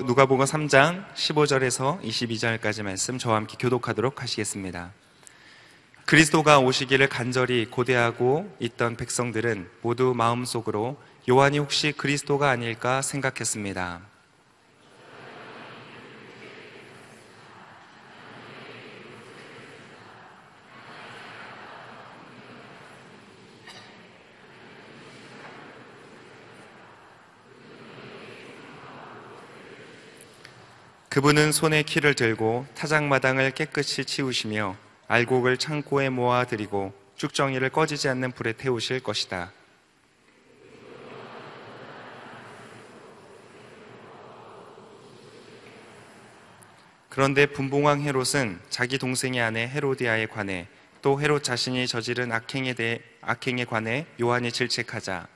누가복음 3장 15절에서 22절까지 말씀 저와 함께 교독하도록 하시겠습니다. 그리스도가 오시기를 간절히 고대하고 있던 백성들은 모두 마음속으로 요한이 혹시 그리스도가 아닐까 생각했습니다. 그분은 손에 키를 들고 타작마당을 깨끗이 치우시며 알곡을 창고에 모아드리고 쭉정이를 꺼지지 않는 불에 태우실 것이다. 그런데 분봉왕 헤롯은 자기 동생의 아내 헤로디아에 관해 또 헤롯 자신이 저지른 악행에 관해 요한이 질책하자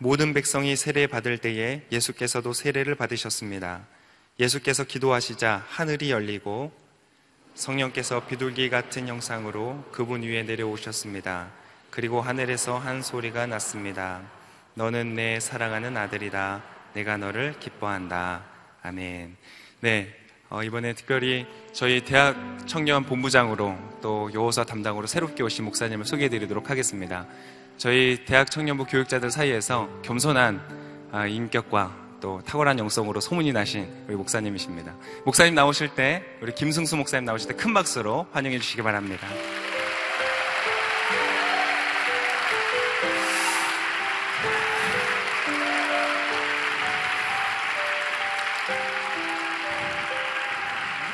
모든 백성이 세례받을 때에 예수께서도 세례를 받으셨습니다. 예수께서 기도하시자 하늘이 열리고 성령께서 비둘기 같은 형상으로 그분 위에 내려오셨습니다. 그리고 하늘에서 한 소리가 났습니다. 너는 내 사랑하는 아들이다. 내가 너를 기뻐한다. 아멘. 네, 이번에 특별히 저희 대학 청년 본부장으로 또 요호사 담당으로 새롭게 오신 목사님을 소개해드리도록 하겠습니다. 저희 대학 청년부 교육자들 사이에서 겸손한 인격과 또 탁월한 영성으로 소문이 나신 우리 목사님이십니다. 목사님 나오실 때, 우리 김승수 목사님 나오실 때 큰 박수로 환영해 주시기 바랍니다.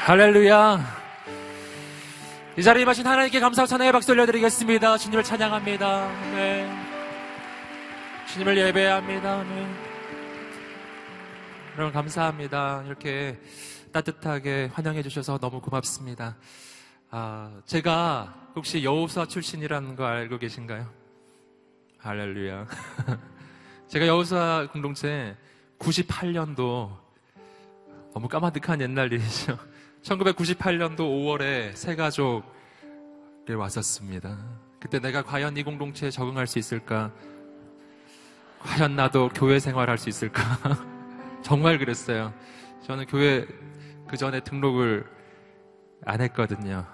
할렐루야. 이 자리에 임하신 하나님께 감사와 찬양의 박수 올려드리겠습니다. 주님을 찬양합니다. 네. 주님을 예배합니다. 네. 여러분 감사합니다. 이렇게 따뜻하게 환영해 주셔서 너무 고맙습니다. 제가 혹시 여호사 출신이라는 거 알고 계신가요? 할렐루야. 제가 여호사 공동체 98년도 너무 까마득한 옛날 일이죠. 1998년도 5월에 새 가족이 왔었습니다. 그때 내가 과연 이 공동체에 적응할 수 있을까? 과연 나도 교회 생활할 수 있을까? 정말 그랬어요. 저는 교회 그 전에 등록을 안 했거든요.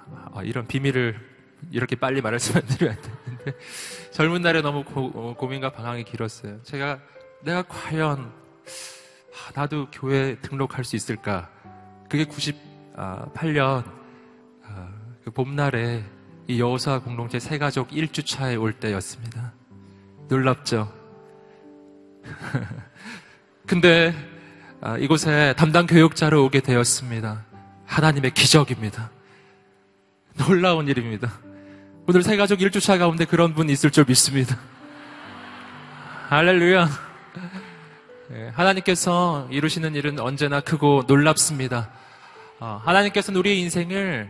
이런 비밀을 이렇게 빨리 말씀을 드려야 되는데 젊은 날에 너무 고민과 방황이 길었어요. 내가 과연 나도 교회 등록할 수 있을까? 그게 98년 그 봄날에 이 여호사 공동체 새가족 1주차에 올 때였습니다. 놀랍죠? 근데 이곳에 담당 교육자로 오게 되었습니다. 하나님의 기적입니다. 놀라운 일입니다. 오늘 새가족 1주차 가운데 그런 분이 있을 줄 믿습니다. 할렐루야. 하나님께서 이루시는 일은 언제나 크고 놀랍습니다. 하나님께서는 우리의 인생을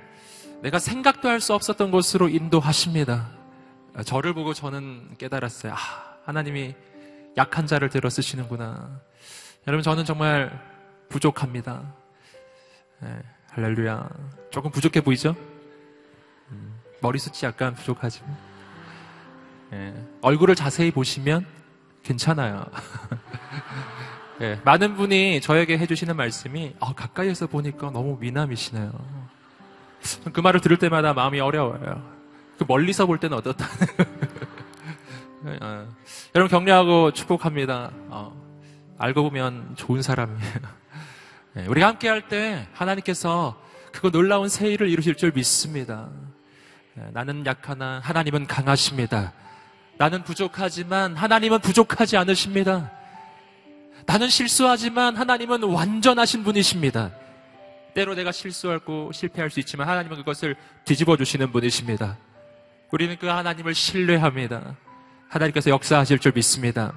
내가 생각도 할 수 없었던 곳으로 인도하십니다. 저를 보고 저는 깨달았어요. 하나님이 약한 자를 들어 쓰시는구나. 여러분, 저는 정말 부족합니다. 할렐루야. 조금 부족해 보이죠? 머리숱이 약간 부족하지만 얼굴을 자세히 보시면 괜찮아요. 많은 분이 저에게 해주시는 말씀이 가까이에서 보니까 너무 미남이시네요. 그 말을 들을 때마다 마음이 어려워요. 그 멀리서 볼 때는 어떻다는 여러분 격려하고 축복합니다. 알고 보면 좋은 사람이에요. 우리가 함께 할 때 하나님께서 그거 놀라운 새 일을 이루실 줄 믿습니다. 나는 약하나 하나님은 강하십니다. 나는 부족하지만 하나님은 부족하지 않으십니다. 나는 실수하지만 하나님은 완전하신 분이십니다. 때로 내가 실수하고 실패할 수 있지만 하나님은 그것을 뒤집어 주시는 분이십니다. 우리는 그 하나님을 신뢰합니다. 하나님께서 역사하실 줄 믿습니다.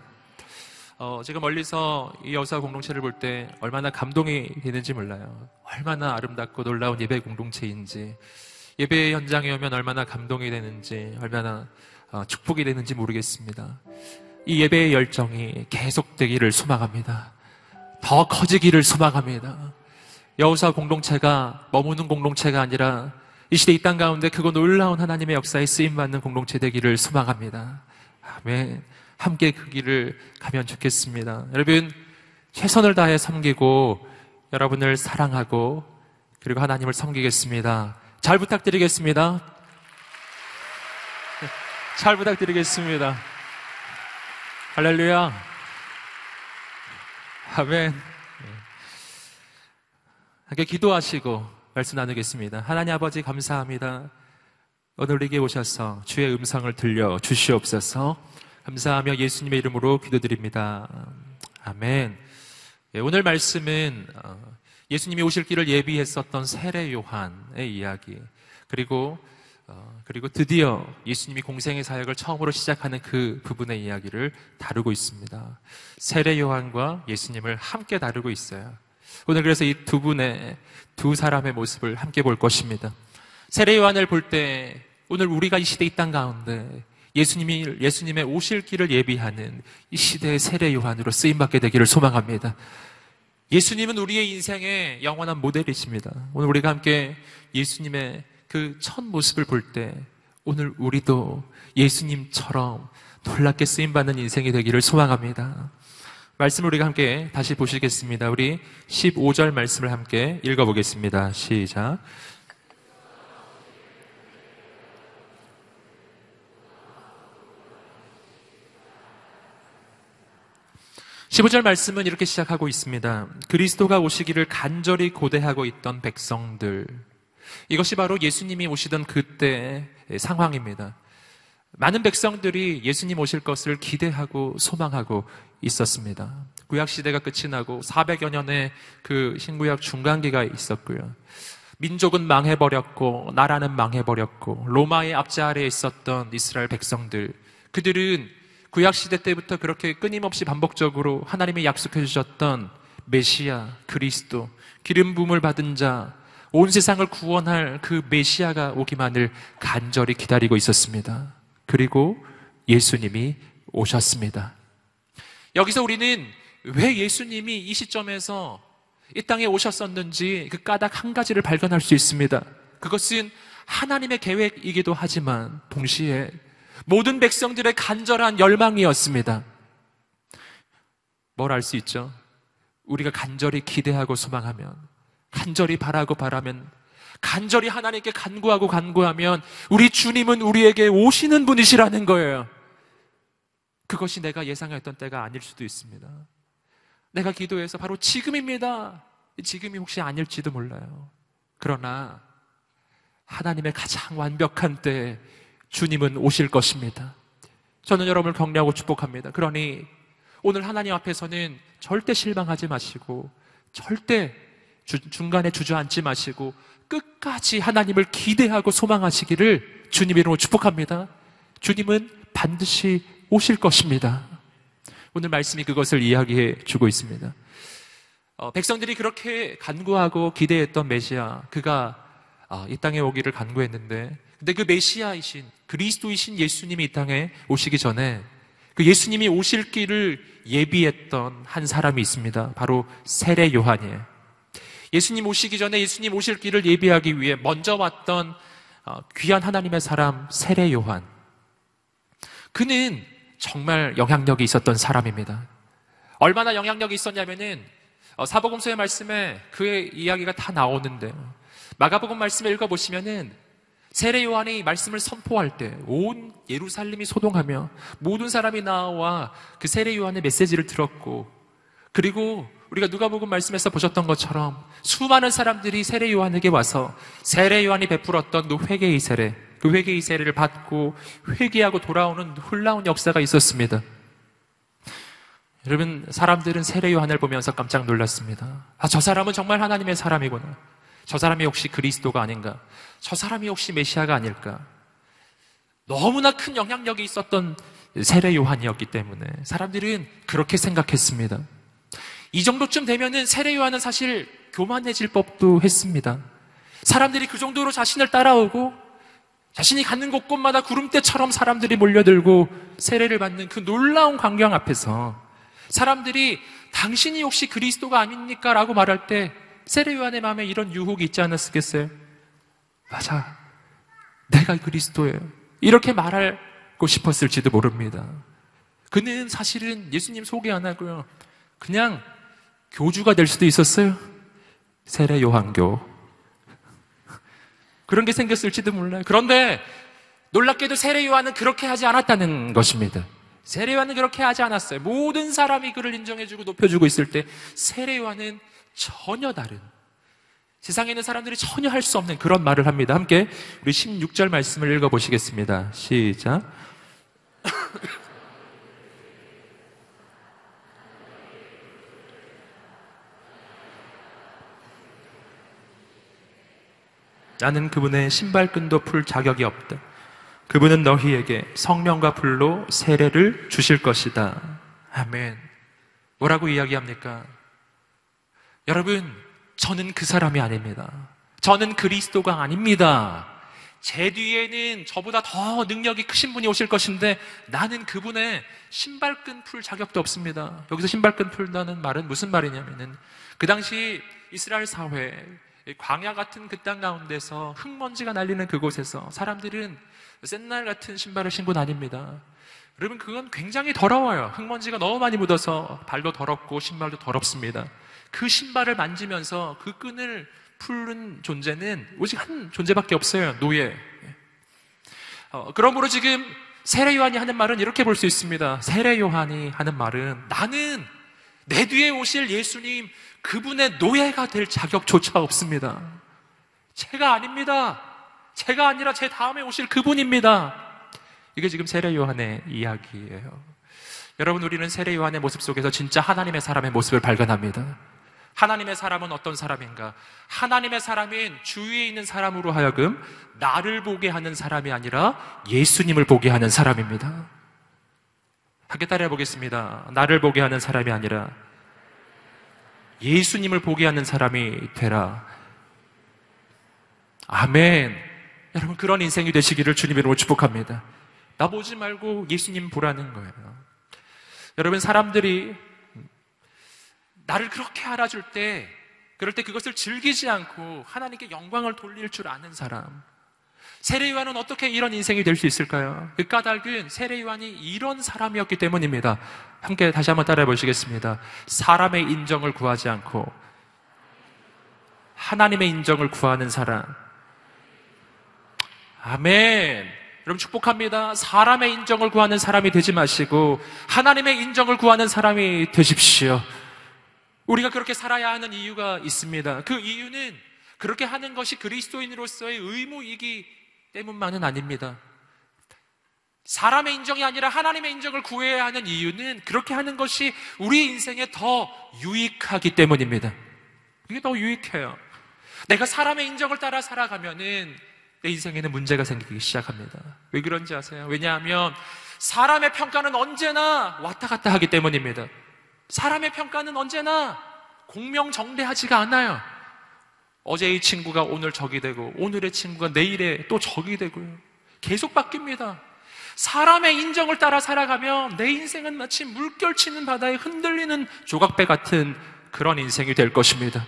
제가 멀리서 이 여사 공동체를 볼 때 얼마나 감동이 되는지 몰라요. 얼마나 아름답고 놀라운 예배 공동체인지, 예배 현장에 오면 얼마나 감동이 되는지, 얼마나 축복이 되는지 모르겠습니다. 이 예배의 열정이 계속되기를 소망합니다. 더 커지기를 소망합니다. 여호사 공동체가 머무는 공동체가 아니라 이 시대 이 땅 가운데 그거 놀라운 하나님의 역사에 쓰임받는 공동체 되기를 소망합니다. 아멘. 함께 그 길을 가면 좋겠습니다. 여러분, 최선을 다해 섬기고 여러분을 사랑하고 그리고 하나님을 섬기겠습니다. 잘 부탁드리겠습니다. 잘 부탁드리겠습니다. 할렐루야. 아멘. 함께 기도하시고 말씀 나누겠습니다. 하나님 아버지 감사합니다. 오늘 우리에게 오셔서 주의 음성을 들려 주시옵소서. 감사하며 예수님의 이름으로 기도드립니다. 아멘. 오늘 말씀은 예수님이 오실 길을 예비했었던 세례 요한의 이야기, 그리고 드디어 예수님이 공생의 사역을 처음으로 시작하는 그 부분의 이야기를 다루고 있습니다. 세례 요한과 예수님을 함께 다루고 있어요. 오늘 그래서 이 두 사람의 모습을 함께 볼 것입니다. 세례 요한을 볼 때 오늘 우리가 이 시대 이 땅 가운데 예수님의 오실 길을 예비하는 이 시대의 세례 요한으로 쓰임받게 되기를 소망합니다. 예수님은 우리의 인생의 영원한 모델이십니다. 오늘 우리가 함께 예수님의 그 첫 모습을 볼 때 오늘 우리도 예수님처럼 놀랍게 쓰임받는 인생이 되기를 소망합니다. 말씀을 우리가 함께 다시 보시겠습니다. 우리 15절 말씀을 함께 읽어보겠습니다. 시작. 15절 말씀은 이렇게 시작하고 있습니다. 그리스도가 오시기를 간절히 고대하고 있던 백성들. 이것이 바로 예수님이 오시던 그때의 상황입니다. 많은 백성들이 예수님 오실 것을 기대하고 소망하고 있었습니다. 구약시대가 끝이 나고 400여 년의 그 신구약 중간기가 있었고요. 민족은 망해버렸고 나라는 망해버렸고 로마의 압제 아래에 있었던 이스라엘 백성들, 그들은 구약시대 때부터 그렇게 끊임없이 반복적으로 하나님이 약속해 주셨던 메시아, 그리스도, 기름 부음을 받은 자, 온 세상을 구원할 그 메시아가 오기만을 간절히 기다리고 있었습니다. 그리고 예수님이 오셨습니다. 여기서 우리는 왜 예수님이 이 시점에서 이 땅에 오셨었는지 그 까닭 한 가지를 발견할 수 있습니다. 그것은 하나님의 계획이기도 하지만 동시에 모든 백성들의 간절한 열망이었습니다. 뭘 알 수 있죠? 우리가 간절히 기대하고 소망하면, 간절히 바라면, 간절히 하나님께 간구하면 우리 주님은 우리에게 오시는 분이시라는 거예요. 그것이 내가 예상했던 때가 아닐 수도 있습니다. 내가 기도해서 바로 지금입니다. 지금이 혹시 아닐지도 몰라요. 그러나 하나님의 가장 완벽한 때에 주님은 오실 것입니다. 저는 여러분을 격려하고 축복합니다. 그러니 오늘 하나님 앞에서는 절대 실망하지 마시고, 절대 중간에 주저앉지 마시고 끝까지 하나님을 기대하고 소망하시기를 주님 이름으로 축복합니다. 주님은 반드시 오실 것입니다. 오늘 말씀이 그것을 이야기해 주고 있습니다. 백성들이 그렇게 간구하고 기대했던 메시아, 그가 이 땅에 오기를 간구했는데, 근데 그 메시아이신 그리스도이신 예수님이 이 땅에 오시기 전에 그 예수님이 오실 길을 예비했던 한 사람이 있습니다. 바로 세례 요한이에요. 예수님 오시기 전에 예수님 오실 길을 예비하기 위해 먼저 왔던 귀한 하나님의 사람 세례 요한. 그는 정말 영향력이 있었던 사람입니다. 얼마나 영향력이 있었냐면은 사복음서의 말씀에 그의 이야기가 다 나오는데, 마가복음 말씀을 읽어보시면은 세례 요한이 말씀을 선포할 때 온 예루살렘이 소동하며 모든 사람이 나와 그 세례 요한의 메시지를 들었고, 그리고 우리가 누가복음 말씀에서 보셨던 것처럼 수많은 사람들이 세례 요한에게 와서 세례 요한이 베풀었던 그 회개의 세례, 그 회개의 세례를 받고 회개하고 돌아오는 놀라운 역사가 있었습니다. 여러분, 사람들은 세례 요한을 보면서 깜짝 놀랐습니다. 저 사람은 정말 하나님의 사람이구나. 저 사람이 혹시 그리스도가 아닌가? 저 사람이 혹시 메시아가 아닐까? 너무나 큰 영향력이 있었던 세례 요한이었기 때문에 사람들은 그렇게 생각했습니다. 이 정도쯤 되면은 세례 요한은 사실 교만해질 법도 했습니다. 사람들이 그 정도로 자신을 따라오고 자신이 가는 곳곳마다 구름대처럼 사람들이 몰려들고 세례를 받는 그 놀라운 광경 앞에서 사람들이 당신이 혹시 그리스도가 아닙니까? 라고 말할 때 세례 요한의 마음에 이런 유혹이 있지 않았겠어요? 맞아, 내가 그리스도예요. 이렇게 말하고 싶었을지도 모릅니다. 그는 사실은 예수님 소개 안 하고요, 그냥 교주가 될 수도 있었어요. 세례 요한교. 그런 게 생겼을지도 몰라요. 그런데 놀랍게도 세례 요한은 그렇게 하지 않았다는 것입니다. 세례 요한은 그렇게 하지 않았어요. 모든 사람이 그를 인정해주고 높여주고 있을 때 세례 요한은 전혀 다른, 세상에 있는 사람들이 전혀 할 수 없는 그런 말을 합니다. 함께 우리 16절 말씀을 읽어보시겠습니다. 시작. 나는 그분의 신발끈도 풀 자격이 없다. 그분은 너희에게 성령과 불로 세례를 주실 것이다. 아멘. 뭐라고 이야기합니까? 여러분, 저는 그 사람이 아닙니다. 저는 그리스도가 아닙니다. 제 뒤에는 저보다 더 능력이 크신 분이 오실 것인데 나는 그분의 신발끈 풀 자격도 없습니다. 여기서 신발끈 풀다는 말은 무슨 말이냐면은 그 당시 이스라엘 사회, 광야 같은 그 땅 가운데서 흙먼지가 날리는 그곳에서 사람들은 샌날 같은 신발을 신고 다닙니다. 여러분, 그건 굉장히 더러워요. 흙먼지가 너무 많이 묻어서 발도 더럽고 신발도 더럽습니다. 그 신발을 만지면서 그 끈을 푸는 존재는 오직 한 존재밖에 없어요. 노예. 그러므로 지금 세례 요한이 하는 말은 이렇게 볼 수 있습니다. 세례 요한이 하는 말은 나는 내 뒤에 오실 예수님 그분의 노예가 될 자격조차 없습니다. 제가 아닙니다. 제가 아니라 제 다음에 오실 그분입니다. 이게 지금 세례 요한의 이야기예요. 여러분, 우리는 세례 요한의 모습 속에서 진짜 하나님의 사람의 모습을 발견합니다. 하나님의 사람은 어떤 사람인가? 하나님의 사람인 주위에 있는 사람으로 하여금 나를 보게 하는 사람이 아니라 예수님을 보게 하는 사람입니다. 함께 따라해 보겠습니다. 나를 보게 하는 사람이 아니라 예수님을 보게 하는 사람이 되라. 아멘. 여러분, 그런 인생이 되시기를 주님의 이름으로 축복합니다. 나 보지 말고 예수님 보라는 거예요. 여러분, 사람들이 나를 그렇게 알아줄 때, 그럴 때 그것을 즐기지 않고 하나님께 영광을 돌릴 줄 아는 사람, 세례 요한은 어떻게 이런 인생이 될 수 있을까요? 그 까닭은 세례 요한이 이런 사람이었기 때문입니다. 함께 다시 한번 따라해 보시겠습니다. 사람의 인정을 구하지 않고 하나님의 인정을 구하는 사람. 아멘. 여러분, 축복합니다. 사람의 인정을 구하는 사람이 되지 마시고 하나님의 인정을 구하는 사람이 되십시오. 우리가 그렇게 살아야 하는 이유가 있습니다. 그 이유는 그렇게 하는 것이 그리스도인으로서의 의무이기 때문만은 아닙니다. 사람의 인정이 아니라 하나님의 인정을 구해야 하는 이유는 그렇게 하는 것이 우리 인생에 더 유익하기 때문입니다. 이게 더 유익해요. 내가 사람의 인정을 따라 살아가면은 내 인생에는 문제가 생기기 시작합니다. 왜 그런지 아세요? 왜냐하면 사람의 평가는 언제나 왔다 갔다 하기 때문입니다. 사람의 평가는 언제나 공명정대하지가 않아요. 어제 이 친구가 오늘 적이 되고 오늘의 친구가 내일에 또 적이 되고요. 계속 바뀝니다. 사람의 인정을 따라 살아가면 내 인생은 마치 물결치는 바다에 흔들리는 조각배 같은 그런 인생이 될 것입니다.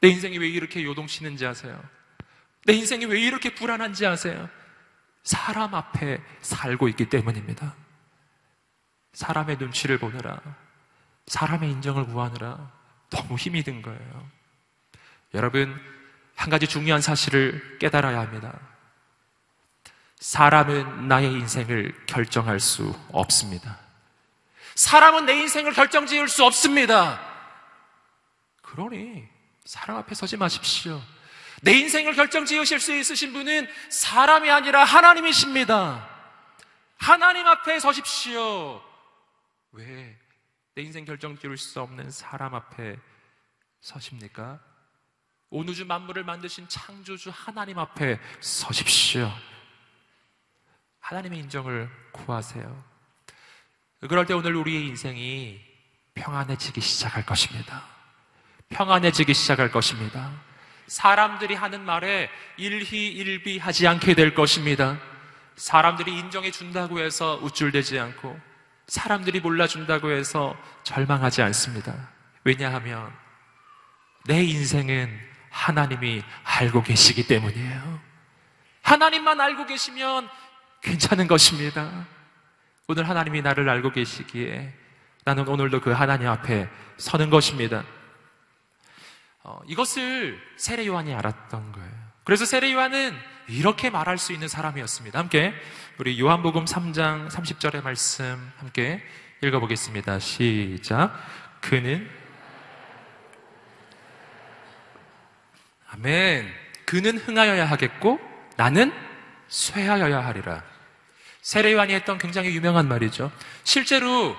내 인생이 왜 이렇게 요동치는지 아세요? 내 인생이 왜 이렇게 불안한지 아세요? 사람 앞에 살고 있기 때문입니다. 사람의 눈치를 보느라, 사람의 인정을 구하느라 너무 힘이 든 거예요. 여러분, 한 가지 중요한 사실을 깨달아야 합니다. 사람은 나의 인생을 결정할 수 없습니다. 사람은 내 인생을 결정지을 수 없습니다. 그러니 사람 앞에 서지 마십시오. 내 인생을 결정지으실 수 있으신 분은 사람이 아니라 하나님이십니다. 하나님 앞에 서십시오. 왜 내 인생 결정지을 수 없는 사람 앞에 서십니까? 온 우주 만물을 만드신 창조주 하나님 앞에 서십시오. 하나님의 인정을 구하세요. 그럴 때 오늘 우리의 인생이 평안해지기 시작할 것입니다. 평안해지기 시작할 것입니다. 사람들이 하는 말에 일희일비하지 않게 될 것입니다. 사람들이 인정해 준다고 해서 우쭐대지 않고, 사람들이 몰라준다고 해서 절망하지 않습니다. 왜냐하면 내 인생은 하나님이 알고 계시기 때문이에요. 하나님만 알고 계시면 괜찮은 것입니다. 오늘 하나님이 나를 알고 계시기에 나는 오늘도 그 하나님 앞에 서는 것입니다. 이것을 세례 요한이 알았던 거예요. 그래서 세례 요한은 이렇게 말할 수 있는 사람이었습니다. 함께 우리 요한복음 3장 30절의 말씀 함께 읽어보겠습니다. 시작. 아멘. 그는 흥하여야 하겠고 나는 쇠하여야 하리라. 세례 요한이 했던 굉장히 유명한 말이죠. 실제로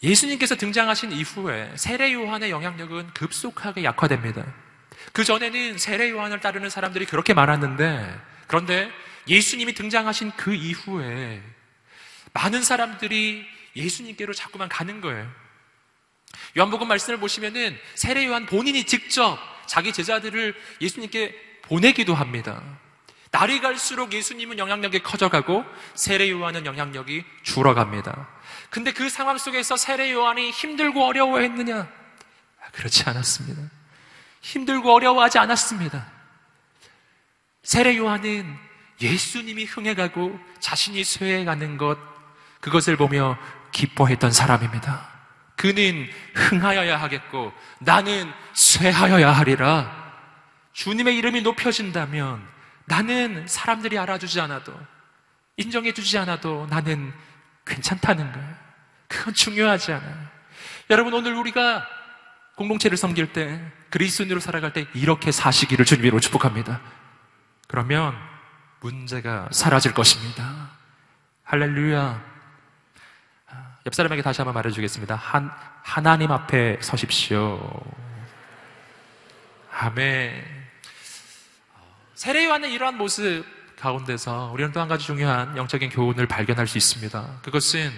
예수님께서 등장하신 이후에 세례 요한의 영향력은 급속하게 약화됩니다. 그 전에는 세례 요한을 따르는 사람들이 그렇게 많았는데, 그런데 예수님이 등장하신 그 이후에 많은 사람들이 예수님께로 자꾸만 가는 거예요. 요한복음 말씀을 보시면은 세례 요한 본인이 직접 자기 제자들을 예수님께 보내기도 합니다. 날이 갈수록 예수님은 영향력이 커져가고 세례 요한은 영향력이 줄어갑니다. 근데 그 상황 속에서 세례 요한이 힘들고 어려워했느냐? 그렇지 않았습니다. 힘들고 어려워하지 않았습니다. 세례 요한은 예수님이 흥해가고 자신이 쇠해가는 것, 그것을 보며 기뻐했던 사람입니다. 그는 흥하여야 하겠고 나는 쇠하여야 하리라. 주님의 이름이 높여진다면 나는 사람들이 알아주지 않아도, 인정해주지 않아도 나는 괜찮다는 거예요. 그건 중요하지 않아요. 여러분, 오늘 우리가 공동체를 섬길 때, 그리스도인으로 살아갈 때 이렇게 사시기를 주님으로 축복합니다. 그러면 문제가 사라질 것입니다. 할렐루야. 옆 사람에게 다시 한번 말해주겠습니다. 하나님 앞에 서십시오. 아멘. 세례 요한의 이러한 모습 가운데서 우리는 또 한 가지 중요한 영적인 교훈을 발견할 수 있습니다. 그것은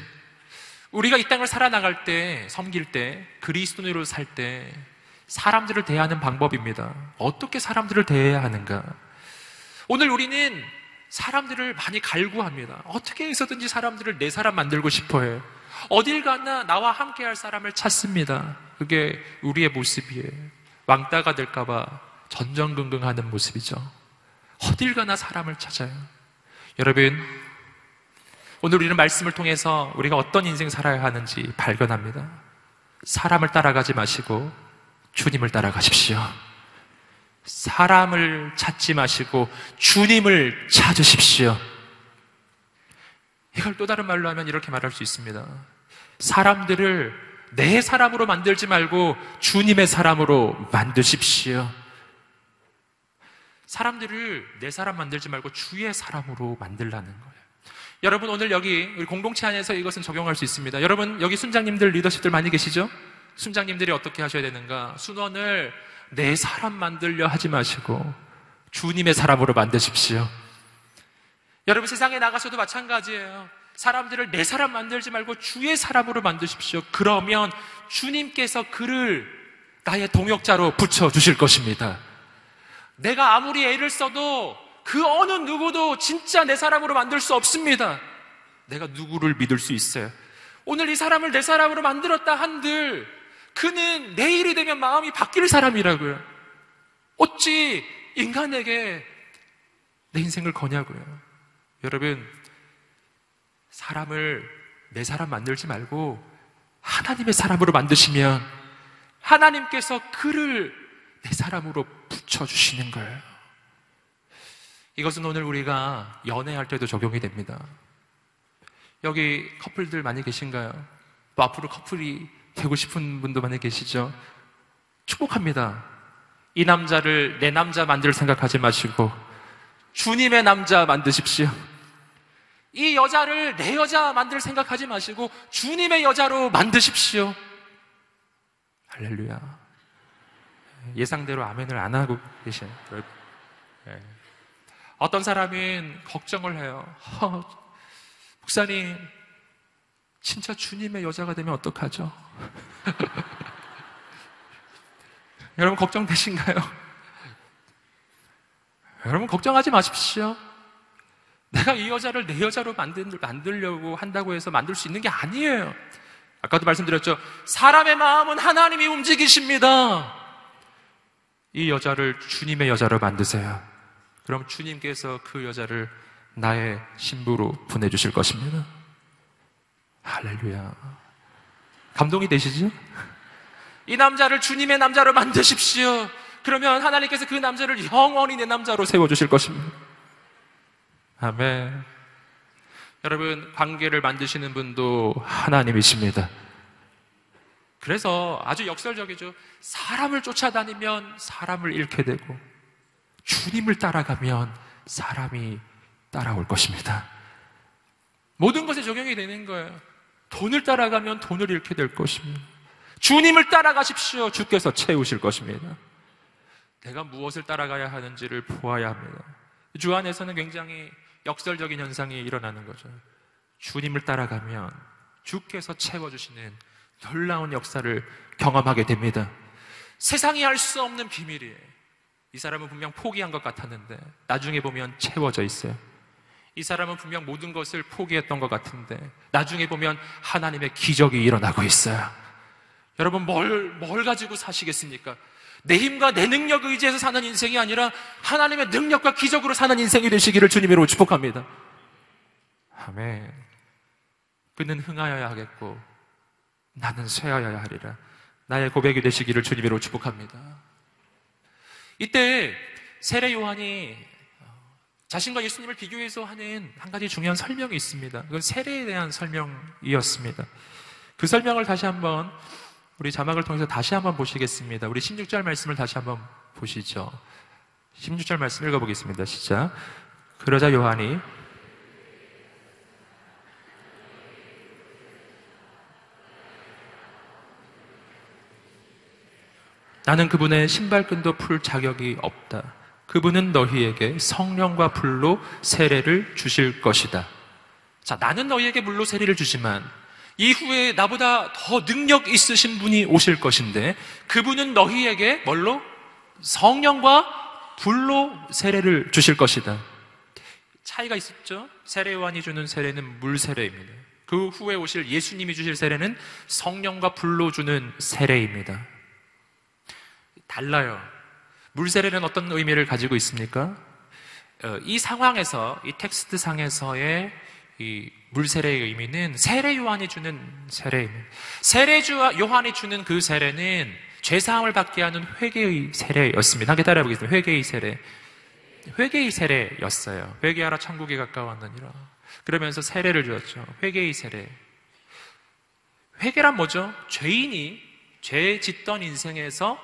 우리가 이 땅을 살아나갈 때, 섬길 때, 그리스도인으로 살 때 사람들을 대하는 방법입니다. 어떻게 사람들을 대해야 하는가? 오늘 우리는 사람들을 많이 갈구합니다. 어떻게 해서든지 사람들을 내 사람 만들고 싶어 해요. 어딜 가나 나와 함께 할 사람을 찾습니다. 그게 우리의 모습이에요. 왕따가 될까봐 전전긍긍하는 모습이죠. 어딜 가나 사람을 찾아요. 여러분, 오늘 우리는 말씀을 통해서 우리가 어떤 인생 살아야 하는지 발견합니다. 사람을 따라가지 마시고 주님을 따라가십시오. 사람을 찾지 마시고 주님을 찾으십시오. 이걸 또 다른 말로 하면 이렇게 말할 수 있습니다. 사람들을 내 사람으로 만들지 말고 주님의 사람으로 만드십시오. 사람들을 내 사람 만들지 말고 주의 사람으로 만들라는 거예요. 여러분, 오늘 여기 우리 공동체 안에서 이것은 적용할 수 있습니다. 여러분, 여기 순장님들, 리더십들 많이 계시죠? 순장님들이 어떻게 하셔야 되는가? 순원을 내 사람 만들려 하지 마시고 주님의 사람으로 만드십시오. 여러분, 세상에 나가서도 마찬가지예요. 사람들을 내 사람 만들지 말고 주의 사람으로 만드십시오. 그러면 주님께서 그를 나의 동역자로 붙여주실 것입니다. 내가 아무리 애를 써도 그 어느 누구도 진짜 내 사람으로 만들 수 없습니다. 내가 누구를 믿을 수 있어요? 오늘 이 사람을 내 사람으로 만들었다 한들 그는 내일이 되면 마음이 바뀔 사람이라고요. 어찌 인간에게 내 인생을 거냐고요. 여러분, 사람을 내 사람 만들지 말고 하나님의 사람으로 만드시면 하나님께서 그를 내 사람으로 붙여주시는 거예요. 이것은 오늘 우리가 연애할 때도 적용이 됩니다. 여기 커플들 많이 계신가요? 또 앞으로 커플이 되고 싶은 분도 많이 계시죠? 축복합니다. 이 남자를 내 남자 만들 생각하지 마시고 주님의 남자 만드십시오. 이 여자를 내 여자 만들 생각하지 마시고 주님의 여자로 만드십시오. 할렐루야. 예상대로 아멘을 안 하고 계셔요. 어떤 사람은 걱정을 해요. 목사님, 진짜 주님의 여자가 되면 어떡하죠? 여러분 걱정되신가요? 여러분 걱정하지 마십시오. 내가 이 여자를 내 여자로 만들려고 한다고 해서 만들 수 있는 게 아니에요. 아까도 말씀드렸죠. 사람의 마음은 하나님이 움직이십니다. 이 여자를 주님의 여자로 만드세요. 그럼 주님께서 그 여자를 나의 신부로 보내주실 것입니다. 할렐루야. 감동이 되시죠? 이 남자를 주님의 남자로 만드십시오. 그러면 하나님께서 그 남자를 영원히 내 남자로 세워주실 것입니다. 아멘. 여러분, 관계를 만드시는 분도 하나님이십니다. 그래서 아주 역설적이죠. 사람을 쫓아다니면 사람을 잃게 되고, 주님을 따라가면 사람이 따라올 것입니다. 모든 것에 적용이 되는 거예요. 돈을 따라가면 돈을 잃게 될 것입니다. 주님을 따라가십시오. 주께서 채우실 것입니다. 내가 무엇을 따라가야 하는지를 보아야 합니다. 주 안에서는 굉장히 역설적인 현상이 일어나는 거죠. 주님을 따라가면 주께서 채워주시는 놀라운 역사를 경험하게 됩니다. 세상이 알 수 없는 비밀이에요. 이 사람은 분명 포기한 것 같았는데 나중에 보면 채워져 있어요. 이 사람은 분명 모든 것을 포기했던 것 같은데 나중에 보면 하나님의 기적이 일어나고 있어요. 여러분, 뭘 가지고 사시겠습니까? 내 힘과 내 능력에 의지해서 사는 인생이 아니라 하나님의 능력과 기적으로 사는 인생이 되시기를 주님으로 축복합니다. 아멘. 그는 흥하여야 하겠고 나는 쇠하여야 하리라. 나의 고백이 되시기를 주님으로 축복합니다. 이때 세례 요한이 자신과 예수님을 비교해서 하는 한 가지 중요한 설명이 있습니다. 그건 세례에 대한 설명이었습니다. 그 설명을 다시 한번 우리 자막을 통해서 다시 한번 보시겠습니다. 우리 16절 말씀을 다시 한번 보시죠. 16절 말씀 읽어보겠습니다. 시작. 그러자 요한이 나는 그분의 신발끈도 풀 자격이 없다. 그분은 너희에게 성령과 불로 세례를 주실 것이다. 자, 나는 너희에게 물로 세례를 주지만 이후에 나보다 더 능력 있으신 분이 오실 것인데 그분은 너희에게 뭘로? 성령과 불로 세례를 주실 것이다. 차이가 있었죠? 세례 요한이 주는 세례는 물 세례입니다. 그 후에 오실 예수님이 주실 세례는 성령과 불로 주는 세례입니다. 달라요. 물 세례는 어떤 의미를 가지고 있습니까? 이 상황에서, 이 텍스트 상에서의 이 물 세례의 의미는 세례 요한이 주는 세례입니다. 세례 요한이 주는 그 세례는 죄사함을 받게 하는 회개의 세례였습니다. 함께 따라해 보겠습니다. 회개의 세례. 회개의 세례였어요. 회개하라 천국에 가까웠느니라. 그러면서 세례를 주었죠. 회개의 세례. 회개란 뭐죠? 죄인이 죄 짓던 인생에서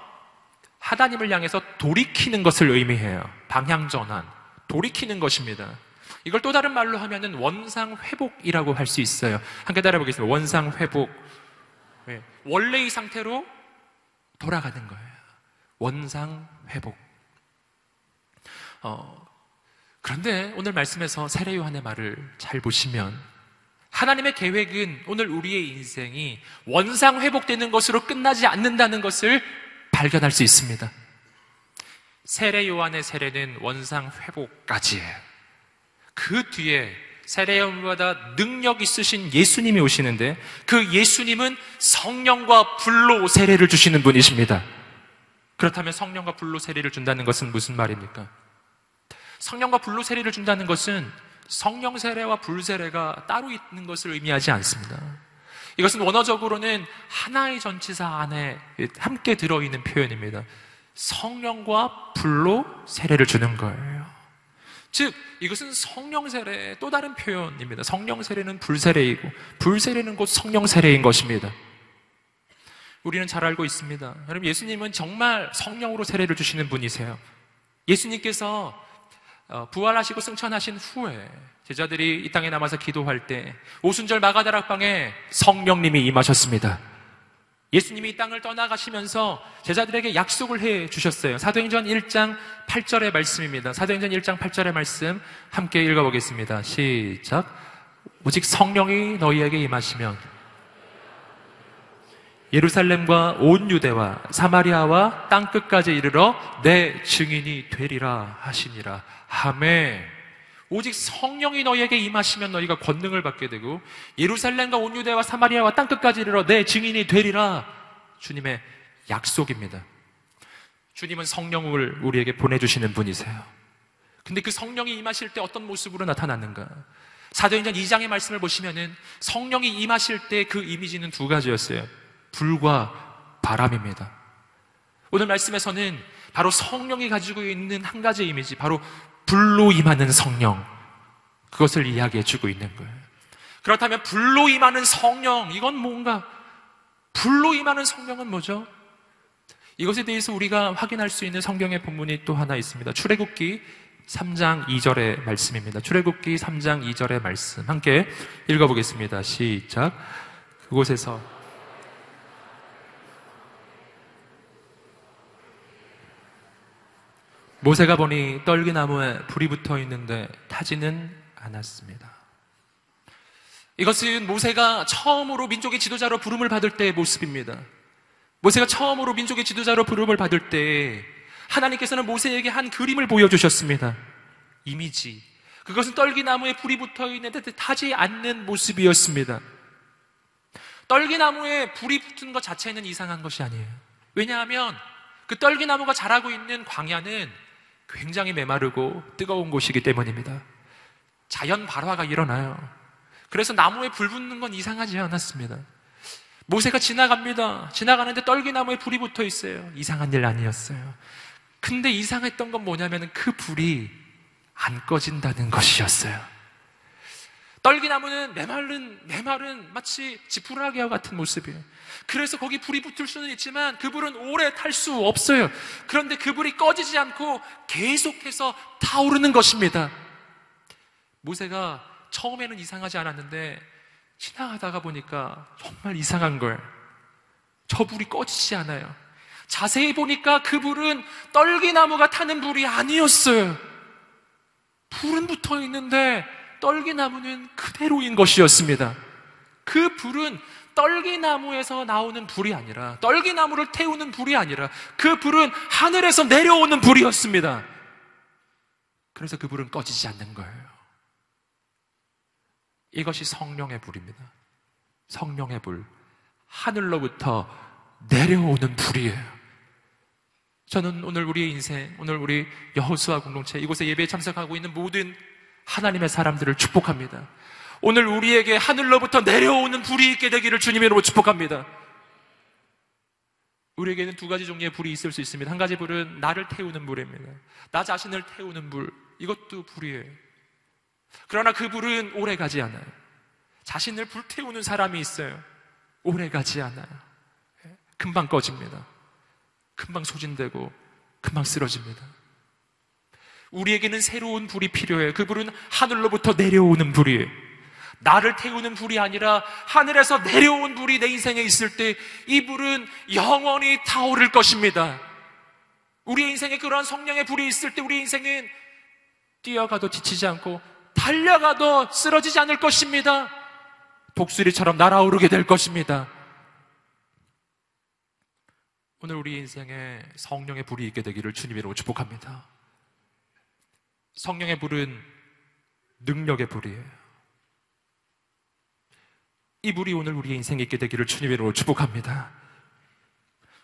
하나님을 향해서 돌이키는 것을 의미해요. 방향 전환. 돌이키는 것입니다. 이걸 또 다른 말로 하면은 원상 회복이라고 할 수 있어요. 함께 따라해 보겠습니다. 원상 회복. 네. 원래의 상태로 돌아가는 거예요. 원상 회복. 그런데 오늘 말씀에서 세례 요한의 말을 잘 보시면 하나님의 계획은 오늘 우리의 인생이 원상 회복되는 것으로 끝나지 않는다는 것을 발견할 수 있습니다. 세례 요한의 세례는 원상 회복까지예요. 그 뒤에 세례 요한보다 능력 있으신 예수님이 오시는데 그 예수님은 성령과 불로 세례를 주시는 분이십니다. 그렇다면 성령과 불로 세례를 준다는 것은 무슨 말입니까? 성령과 불로 세례를 준다는 것은 성령 세례와 불 세례가 따로 있는 것을 의미하지 않습니다. 이것은 원어적으로는 하나의 전치사 안에 함께 들어있는 표현입니다. 성령과 불로 세례를 주는 거예요. 즉, 이것은 성령 세례의 또 다른 표현입니다. 성령 세례는 불 세례이고 불 세례는 곧 성령 세례인 것입니다. 우리는 잘 알고 있습니다. 여러분, 예수님은 정말 성령으로 세례를 주시는 분이세요. 예수님께서 부활하시고 승천하신 후에 제자들이 이 땅에 남아서 기도할 때 오순절 마가다락방에 성령님이 임하셨습니다. 예수님이 이 땅을 떠나가시면서 제자들에게 약속을 해 주셨어요. 사도행전 1장 8절의 말씀입니다. 사도행전 1장 8절의 말씀 함께 읽어보겠습니다. 시작. 오직 성령이 너희에게 임하시면 예루살렘과 온 유대와 사마리아와 땅끝까지 이르러 내 증인이 되리라 하시니라. 아멘. 오직 성령이 너희에게 임하시면 너희가 권능을 받게 되고 예루살렘과 온 유대와 사마리아와 땅끝까지 이르러 내 증인이 되리라. 주님의 약속입니다. 주님은 성령을 우리에게 보내주시는 분이세요. 근데 그 성령이 임하실 때 어떤 모습으로 나타났는가? 사도행전 2장의 말씀을 보시면은 성령이 임하실 때 그 이미지는 두 가지였어요. 불과 바람입니다. 오늘 말씀에서는 바로 성령이 가지고 있는 한 가지 이미지, 바로 불로 임하는 성령, 그것을 이야기해 주고 있는 거예요. 그렇다면 불로 임하는 성령, 이건 뭔가? 불로 임하는 성령은 뭐죠? 이것에 대해서 우리가 확인할 수 있는 성경의 본문이 또 하나 있습니다. 출애굽기 3장 2절의 말씀입니다. 출애굽기 3장 2절의 말씀 함께 읽어보겠습니다. 시작. 그곳에서 모세가 보니 떨기나무에 불이 붙어 있는데 타지는 않았습니다. 이것은 모세가 처음으로 민족의 지도자로 부름을 받을 때의 모습입니다. 모세가 처음으로 민족의 지도자로 부름을 받을 때 하나님께서는 모세에게 한 그림을 보여주셨습니다. 이미지. 그것은 떨기나무에 불이 붙어 있는데 타지 않는 모습이었습니다. 떨기나무에 불이 붙은 것 자체는 이상한 것이 아니에요. 왜냐하면 그 떨기나무가 자라고 있는 광야는 굉장히 메마르고 뜨거운 곳이기 때문입니다. 자연 발화가 일어나요. 그래서 나무에 불 붙는 건 이상하지 않았습니다. 모세가 지나갑니다. 지나가는데 떨기나무에 불이 붙어 있어요. 이상한 일 아니었어요. 근데 이상했던 건 뭐냐면 그 불이 안 꺼진다는 것이었어요. 떨기나무는 메마른 마치 지푸라기와 같은 모습이에요. 그래서 거기 불이 붙을 수는 있지만 그 불은 오래 탈 수 없어요. 그런데 그 불이 꺼지지 않고 계속해서 타오르는 것입니다. 모세가 처음에는 이상하지 않았는데 지나가다가 보니까 정말 이상한 걸. 저 불이 꺼지지 않아요. 자세히 보니까 그 불은 떨기나무가 타는 불이 아니었어요. 불은 붙어 있는데 떨기나무는 그대로인 것이었습니다. 그 불은 떨기나무에서 나오는 불이 아니라, 떨기나무를 태우는 불이 아니라 그 불은 하늘에서 내려오는 불이었습니다. 그래서 그 불은 꺼지지 않는 거예요. 이것이 성령의 불입니다. 성령의 불. 하늘로부터 내려오는 불이에요. 저는 오늘 우리의 인생, 오늘 우리 여호수아 공동체, 이곳에 예배에 참석하고 있는 모든 하나님의 사람들을 축복합니다. 오늘 우리에게 하늘로부터 내려오는 불이 있게 되기를 주님의 이름으로 축복합니다. 우리에게는 두 가지 종류의 불이 있을 수 있습니다. 한 가지 불은 나를 태우는 불입니다. 나 자신을 태우는 불, 이것도 불이에요. 그러나 그 불은 오래 가지 않아요. 자신을 불태우는 사람이 있어요. 오래 가지 않아요. 금방 꺼집니다. 금방 소진되고 금방 쓰러집니다. 우리에게는 새로운 불이 필요해요. 그 불은 하늘로부터 내려오는 불이에요. 나를 태우는 불이 아니라 하늘에서 내려온 불이 내 인생에 있을 때 이 불은 영원히 타오를 것입니다. 우리 인생에 그러한 성령의 불이 있을 때 우리 인생은 뛰어가도 지치지 않고 달려가도 쓰러지지 않을 것입니다. 독수리처럼 날아오르게 될 것입니다. 오늘 우리 인생에 성령의 불이 있게 되기를 주님으로 축복합니다. 성령의 불은 능력의 불이에요. 이 불이 오늘 우리의 인생에 있게 되기를 주님으로 축복합니다.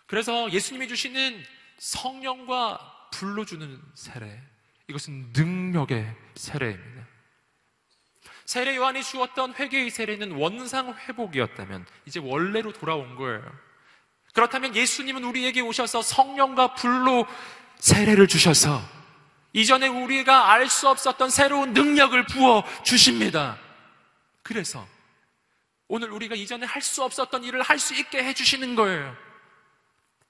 그래서 예수님이 주시는 성령과 불로 주는 세례, 이것은 능력의 세례입니다. 세례 요한이 주었던 회개의 세례는 원상 회복이었다면 이제 원래로 돌아온 거예요. 그렇다면 예수님은 우리에게 오셔서 성령과 불로 세례를 주셔서 이전에 우리가 알 수 없었던 새로운 능력을 부어 주십니다. 그래서 오늘 우리가 이전에 할 수 없었던 일을 할 수 있게 해주시는 거예요.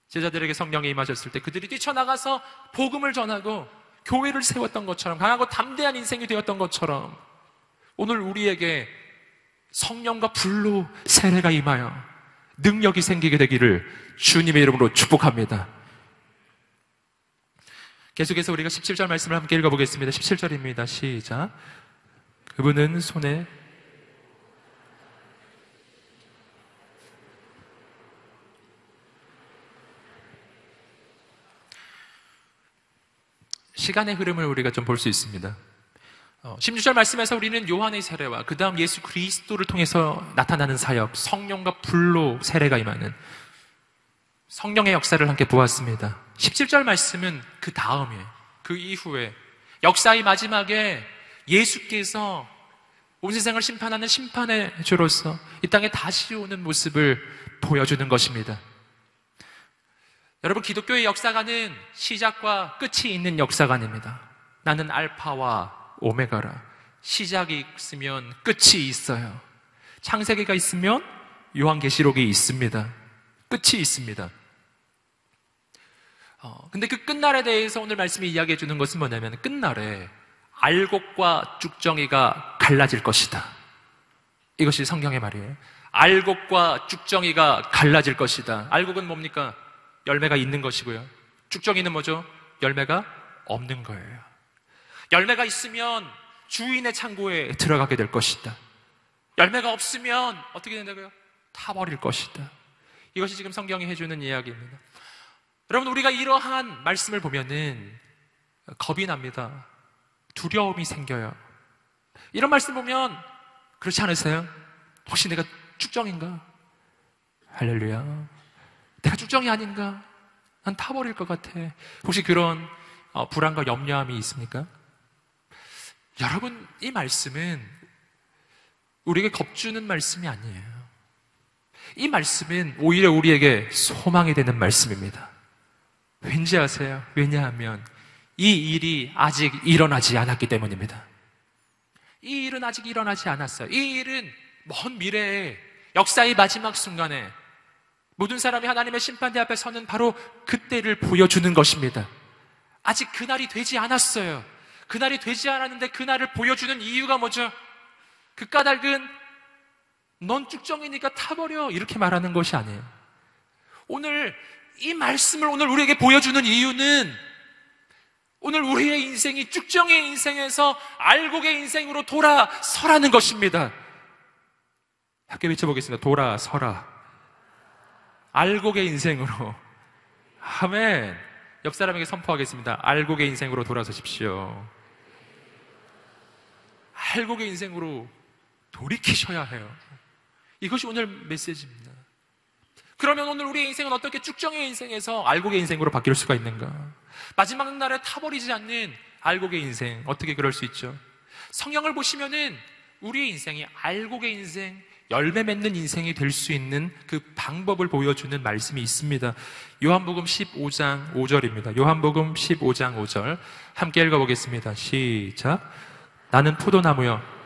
제자들에게 성령이 임하셨을 때 그들이 뛰쳐나가서 복음을 전하고 교회를 세웠던 것처럼 강하고 담대한 인생이 되었던 것처럼 오늘 우리에게 성령과 불로 세례가 임하여 능력이 생기게 되기를 주님의 이름으로 축복합니다. 계속해서 우리가 17절 말씀을 함께 읽어보겠습니다. 17절입니다. 시작. 그분은 손에 시간의 흐름을 우리가 좀 볼 수 있습니다. 16절 말씀에서 우리는 요한의 세례와 그 다음 예수 그리스도를 통해서 나타나는 사역, 성령과 불로 세례가 임하는 성령의 역사를 함께 보았습니다. 17절 말씀은 그 다음에, 그 이후에 역사의 마지막에 예수께서 온 세상을 심판하는 심판의 주로서 이 땅에 다시 오는 모습을 보여주는 것입니다. 여러분, 기독교의 역사관은 시작과 끝이 있는 역사관입니다. 나는 알파와 오메가라. 시작이 있으면 끝이 있어요. 창세기가 있으면 요한계시록이 있습니다. 끝이 있습니다. 근데 그 끝날에 대해서 오늘 말씀이 이야기해 주는 것은 뭐냐면, 끝날에 알곡과 쭉정이가 갈라질 것이다. 이것이 성경의 말이에요. 알곡과 쭉정이가 갈라질 것이다. 알곡은 뭡니까? 열매가 있는 것이고요. 쭉정이는 뭐죠? 열매가 없는 거예요. 열매가 있으면 주인의 창고에 들어가게 될 것이다. 열매가 없으면 어떻게 된다고요? 타버릴 것이다. 이것이 지금 성경이 해주는 이야기입니다. 여러분, 우리가 이러한 말씀을 보면은 겁이 납니다. 두려움이 생겨요. 이런 말씀 보면 그렇지 않으세요? 혹시 내가 쭉정인가? 할렐루야. 내가 쭉정이 아닌가? 난 타버릴 것 같아. 혹시 그런 불안과 염려함이 있습니까? 여러분, 이 말씀은 우리에게 겁주는 말씀이 아니에요. 이 말씀은 오히려 우리에게 소망이 되는 말씀입니다. 왠지 아세요? 왜냐하면 이 일이 아직 일어나지 않았기 때문입니다. 이 일은 아직 일어나지 않았어요. 이 일은 먼 미래에 역사의 마지막 순간에 모든 사람이 하나님의 심판대 앞에 서는 바로 그때를 보여주는 것입니다. 아직 그날이 되지 않았어요. 그날이 되지 않았는데 그날을 보여주는 이유가 뭐죠? 그 까닭은 넌 쭉정이니까 타버려, 이렇게 말하는 것이 아니에요. 오늘 이 말씀을 오늘 우리에게 보여주는 이유는 오늘 우리의 인생이 쭉정의 인생에서 알곡의 인생으로 돌아서라는 것입니다. 함께 외쳐보겠습니다. 돌아서라. 알곡의 인생으로. 아멘. 옆 사람에게 선포하겠습니다. 알곡의 인생으로 돌아서십시오. 알곡의 인생으로 돌이키셔야 해요. 이것이 오늘 메시지입니다. 그러면 오늘 우리의 인생은 어떻게 쭉정의 인생에서 알곡의 인생으로 바뀔 수가 있는가? 마지막 날에 타버리지 않는 알곡의 인생, 어떻게 그럴 수 있죠? 성경을 보시면은 우리의 인생이 알곡의 인생, 열매 맺는 인생이 될 수 있는 그 방법을 보여주는 말씀이 있습니다. 요한복음 15장 5절입니다. 요한복음 15장 5절 함께 읽어보겠습니다. 시작. 나는 포도나무여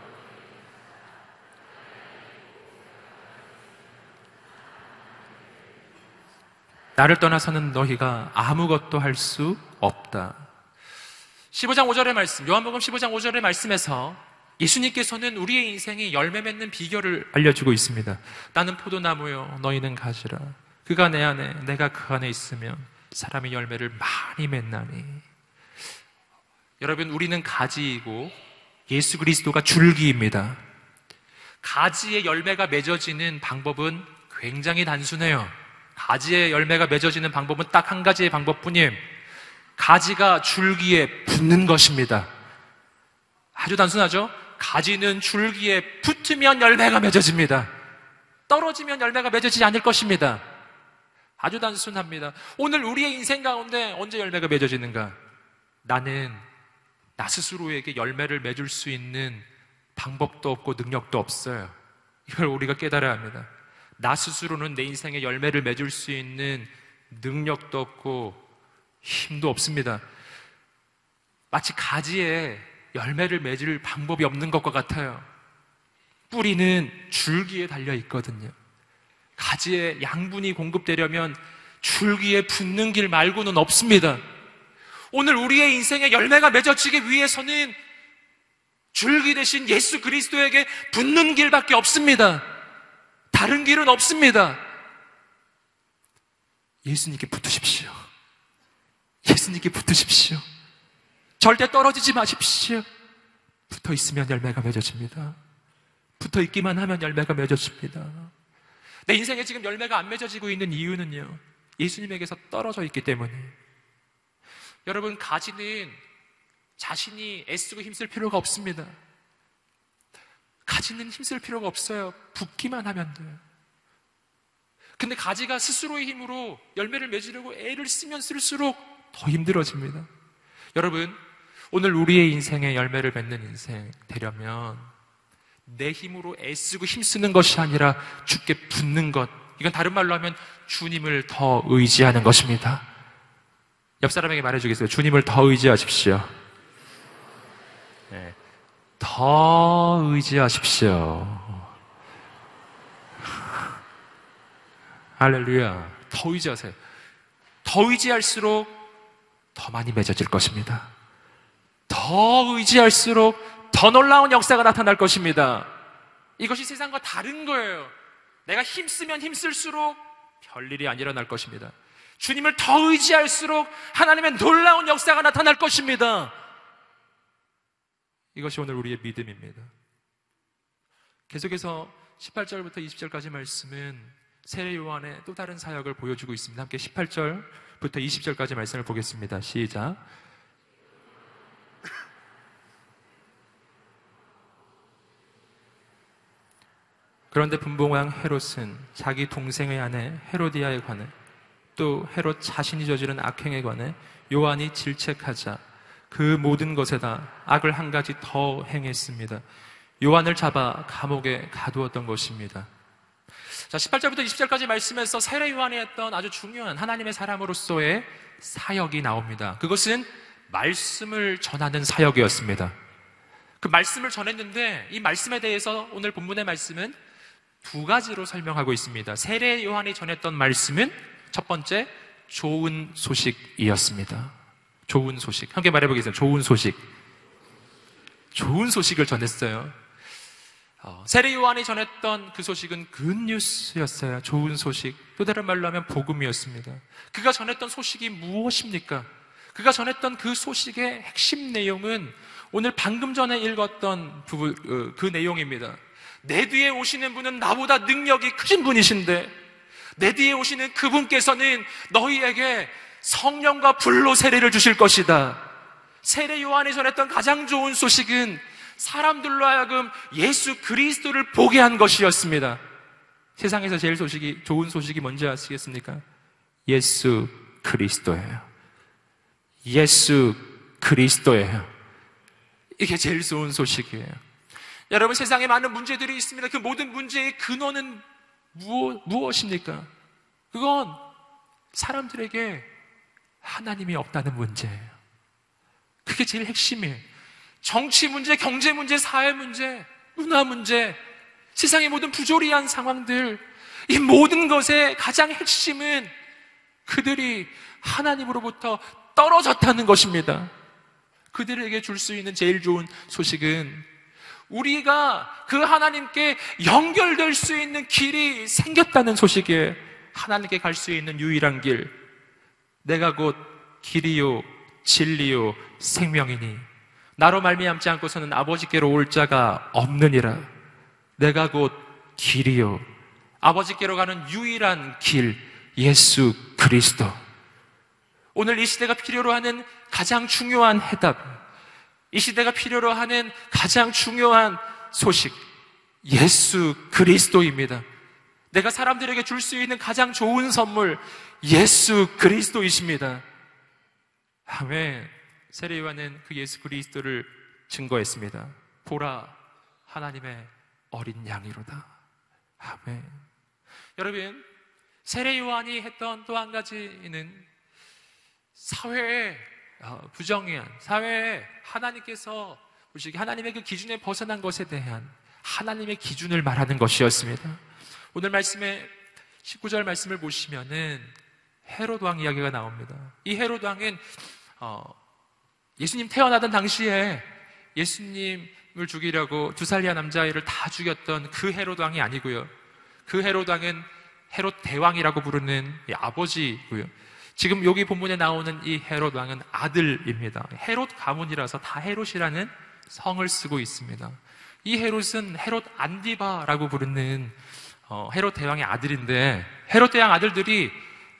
나를 떠나서는 너희가 아무것도 할 수 없다. 15장 5절의 말씀, 요한복음 15장 5절의 말씀에서 예수님께서는 우리의 인생이 열매 맺는 비결을 알려주고 있습니다. 나는 포도나무요, 너희는 가지라. 그가 내 안에, 내가 그 안에 있으면 사람이 열매를 많이 맺나니. 여러분, 우리는 가지이고 예수 그리스도가 줄기입니다. 가지의 열매가 맺어지는 방법은 굉장히 단순해요. 가지의 열매가 맺어지는 방법은 딱 한 가지의 방법뿐이에요. 가지가 줄기에 붙는 것입니다. 아주 단순하죠? 가지는 줄기에 붙으면 열매가 맺어집니다. 떨어지면 열매가 맺어지지 않을 것입니다. 아주 단순합니다. 오늘 우리의 인생 가운데 언제 열매가 맺어지는가? 나는 나 스스로에게 열매를 맺을 수 있는 방법도 없고 능력도 없어요. 이걸 우리가 깨달아야 합니다. 나 스스로는 내 인생에 열매를 맺을 수 있는 능력도 없고 힘도 없습니다. 마치 가지에 열매를 맺을 방법이 없는 것과 같아요. 뿌리는 줄기에 달려 있거든요. 가지에 양분이 공급되려면 줄기에 붙는 길 말고는 없습니다. 오늘 우리의 인생에 열매가 맺어지기 위해서는 줄기 대신 예수 그리스도에게 붙는 길밖에 없습니다. 다른 길은 없습니다. 예수님께 붙으십시오. 예수님께 붙으십시오. 절대 떨어지지 마십시오. 붙어 있으면 열매가 맺어집니다. 붙어 있기만 하면 열매가 맺어집니다. 내 인생에 지금 열매가 안 맺어지고 있는 이유는요, 예수님에게서 떨어져 있기 때문에. 여러분, 가지는 자신이 애쓰고 힘쓸 필요가 없습니다. 가지는 힘쓸 필요가 없어요. 붓기만 하면 돼요. 근데 가지가 스스로의 힘으로 열매를 맺으려고 애를 쓰면 쓸수록 더 힘들어집니다. 여러분, 오늘 우리의 인생에 열매를 맺는 인생 되려면 내 힘으로 애쓰고 힘쓰는 것이 아니라 주께 붙는 것, 이건 다른 말로 하면 주님을 더 의지하는 것입니다. 옆 사람에게 말해주겠어요. 주님을 더 의지하십시오. 네. 더 의지하십시오. 할렐루야. 더 의지하세요. 더 의지할수록 더 많이 맺어질 것입니다. 더 의지할수록 더 놀라운 역사가 나타날 것입니다. 이것이 세상과 다른 거예요. 내가 힘쓰면 힘쓸수록 별일이 안 일어날 것입니다. 주님을 더 의지할수록 하나님의 놀라운 역사가 나타날 것입니다. 이것이 오늘 우리의 믿음입니다. 계속해서 18절부터 20절까지 말씀은 세례 요한의 또 다른 사역을 보여주고 있습니다. 함께 18절부터 20절까지 말씀을 보겠습니다. 시작. 그런데 분봉왕 헤롯은 자기 동생의 아내 헤로디아에 관해 또 헤롯 자신이 저지른 악행에 관해 요한이 질책하자 그 모든 것에다 악을 한 가지 더 행했습니다. 요한을 잡아 감옥에 가두었던 것입니다. 자, 18절부터 20절까지 말씀에서 세례 요한이 했던 아주 중요한 하나님의 사람으로서의 사역이 나옵니다. 그것은 말씀을 전하는 사역이었습니다. 그 말씀을 전했는데 이 말씀에 대해서 오늘 본문의 말씀은 두 가지로 설명하고 있습니다. 세례 요한이 전했던 말씀은 첫 번째, 좋은 소식이었습니다. 좋은 소식. 함께 말해보겠습니다. 좋은 소식. 좋은 소식을 전했어요. 세례 요한이 전했던 그 소식은 굿뉴스였어요. 좋은 소식. 또 다른 말로 하면 복음이었습니다. 그가 전했던 소식이 무엇입니까? 그가 전했던 그 소식의 핵심 내용은 오늘 방금 전에 읽었던 그 내용입니다. 내 뒤에 오시는 분은 나보다 능력이 크신 분이신데 내 뒤에 오시는 그분께서는 너희에게 성령과 불로 세례를 주실 것이다. 세례 요한이 전했던 가장 좋은 소식은 사람들로 하여금 예수 그리스도를 보게 한 것이었습니다. 세상에서 제일 좋은 소식이 뭔지 아시겠습니까? 예수 그리스도예요. 예수 그리스도예요. 이게 제일 좋은 소식이에요. 여러분, 세상에 많은 문제들이 있습니다. 그 모든 문제의 근원은 무엇입니까? 그건 사람들에게 하나님이 없다는 문제예요. 그게 제일 핵심이에요. 정치 문제, 경제 문제, 사회 문제, 문화 문제, 세상의 모든 부조리한 상황들, 이 모든 것의 가장 핵심은 그들이 하나님으로부터 떨어졌다는 것입니다. 그들에게 줄 수 있는 제일 좋은 소식은 우리가 그 하나님께 연결될 수 있는 길이 생겼다는 소식이에요. 하나님께 갈 수 있는 유일한 길, 내가 곧 길이요 진리요 생명이니 나로 말미암지 않고서는 아버지께로 올 자가 없느니라. 내가 곧 길이요, 아버지께로 가는 유일한 길, 예수 그리스도. 오늘 이 시대가 필요로 하는 가장 중요한 해답, 이 시대가 필요로 하는 가장 중요한 소식, 예수 그리스도입니다. 내가 사람들에게 줄 수 있는 가장 좋은 선물, 예수 그리스도이십니다. 아멘. 세례 요한은 그 예수 그리스도를 증거했습니다. 보라, 하나님의 어린 양이로다. 아멘. 여러분, 세례 요한이 했던 또 한 가지는 사회에 부정의한, 사회에 하나님께서 보시기 하나님의 그 기준에 벗어난 것에 대한 하나님의 기준을 말하는 것이었습니다. 오늘 말씀에 19절 말씀을 보시면은 헤롯 왕 이야기가 나옵니다. 이 헤롯 왕은 예수님 태어나던 당시에 예수님을 죽이려고 2살이한 남자아이를 다 죽였던 그 헤롯 왕이 아니고요. 그 헤롯 왕은 헤롯 대왕이라고 부르는 아버지고요. 지금 여기 본문에 나오는 이 헤롯 왕은 아들입니다. 헤롯 가문이라서 다 헤롯이라는 성을 쓰고 있습니다. 이 헤롯은 헤롯 안디바라고 부르는 헤롯 대왕의 아들인데, 헤롯 대왕 아들들이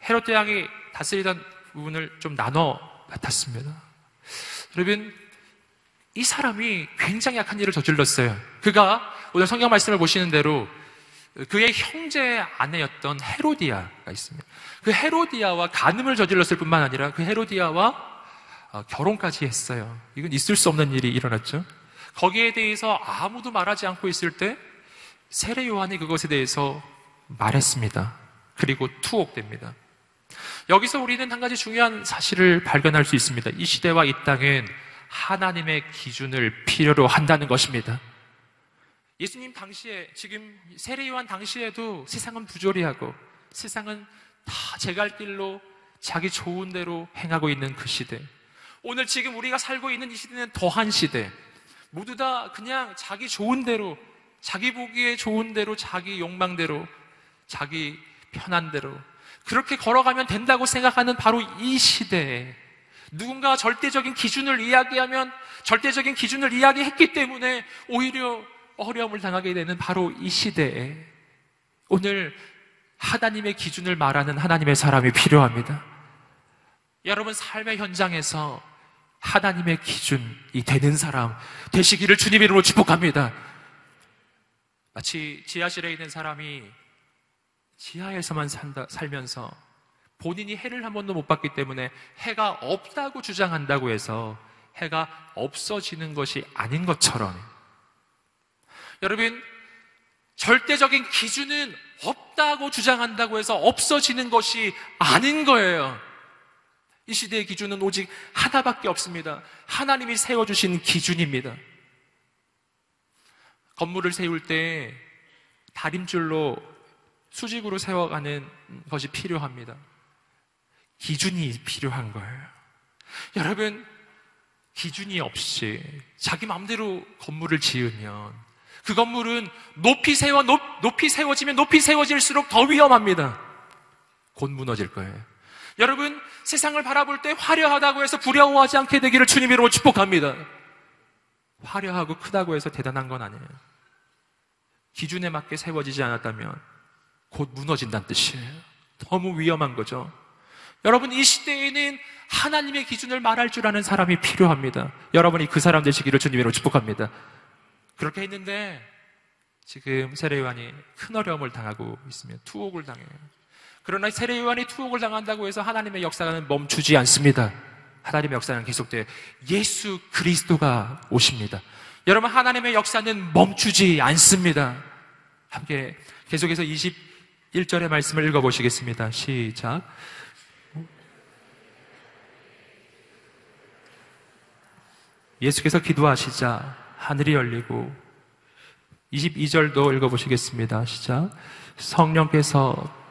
헤롯 대왕이 다스리던 부분을 좀 나눠 맡았습니다. 여러분, 이 사람이 굉장히 악한 일을 저질렀어요. 그가 오늘 성경 말씀을 보시는 대로 그의 형제 아내였던 헤로디아가 있습니다. 그 헤로디아와 간음을 저질렀을 뿐만 아니라 그 헤로디아와 결혼까지 했어요. 이건 있을 수 없는 일이 일어났죠. 거기에 대해서 아무도 말하지 않고 있을 때 세례 요한이 그것에 대해서 말했습니다. 그리고 투옥됩니다. 여기서 우리는 한 가지 중요한 사실을 발견할 수 있습니다. 이 시대와 이 땅은 하나님의 기준을 필요로 한다는 것입니다. 예수님 당시에, 지금 세례 요한 당시에도 세상은 부조리하고 세상은 다 제 갈 길로 자기 좋은 대로 행하고 있는 그 시대, 오늘 지금 우리가 살고 있는 이 시대는 더한 시대, 모두 다 그냥 자기 좋은 대로, 자기 보기에 좋은 대로, 자기 욕망대로, 자기 편한 대로 그렇게 걸어가면 된다고 생각하는 바로 이 시대에 누군가 절대적인 기준을 이야기하면 절대적인 기준을 이야기했기 때문에 오히려 어려움을 당하게 되는 바로 이 시대에 오늘 하나님의 기준을 말하는 하나님의 사람이 필요합니다. 여러분 삶의 현장에서 하나님의 기준이 되는 사람 되시기를 주님의 이름으로 축복합니다. 마치 지하실에 있는 사람이 지하에서만 살면서 본인이 해를 한 번도 못 봤기 때문에 해가 없다고 주장한다고 해서 해가 없어지는 것이 아닌 것처럼, 여러분 절대적인 기준은 없다고 주장한다고 해서 없어지는 것이 아닌 거예요. 이 시대의 기준은 오직 하나밖에 없습니다. 하나님이 세워주신 기준입니다. 건물을 세울 때 다림줄로 수직으로 세워가는 것이 필요합니다. 기준이 필요한 거예요. 여러분, 기준이 없이 자기 마음대로 건물을 지으면 그 건물은 높이 세워지면 높이 세워질수록 더 위험합니다. 곧 무너질 거예요. 여러분, 세상을 바라볼 때 화려하다고 해서 부러워하지 않게 되기를 주님 이름으로 축복합니다. 화려하고 크다고 해서 대단한 건 아니에요. 기준에 맞게 세워지지 않았다면 곧 무너진다는 뜻이에요. 너무 위험한 거죠. 여러분, 이 시대에는 하나님의 기준을 말할 줄 아는 사람이 필요합니다. 여러분이 그 사람 되시기를 주님으로 축복합니다. 그렇게 했는데 지금 세례 요한이 큰 어려움을 당하고 있습니다. 투옥을 당해요. 그러나 세례 요한이 투옥을 당한다고 해서 하나님의 역사는 멈추지 않습니다. 하나님의 역사는 계속돼요. 예수 그리스도가 오십니다. 여러분, 하나님의 역사는 멈추지 않습니다. 함께 계속해서 21절의 말씀을 읽어보시겠습니다. 시작. 예수께서 기도하시자 하늘이 열리고, 22절도 읽어보시겠습니다. 시작. 성령께서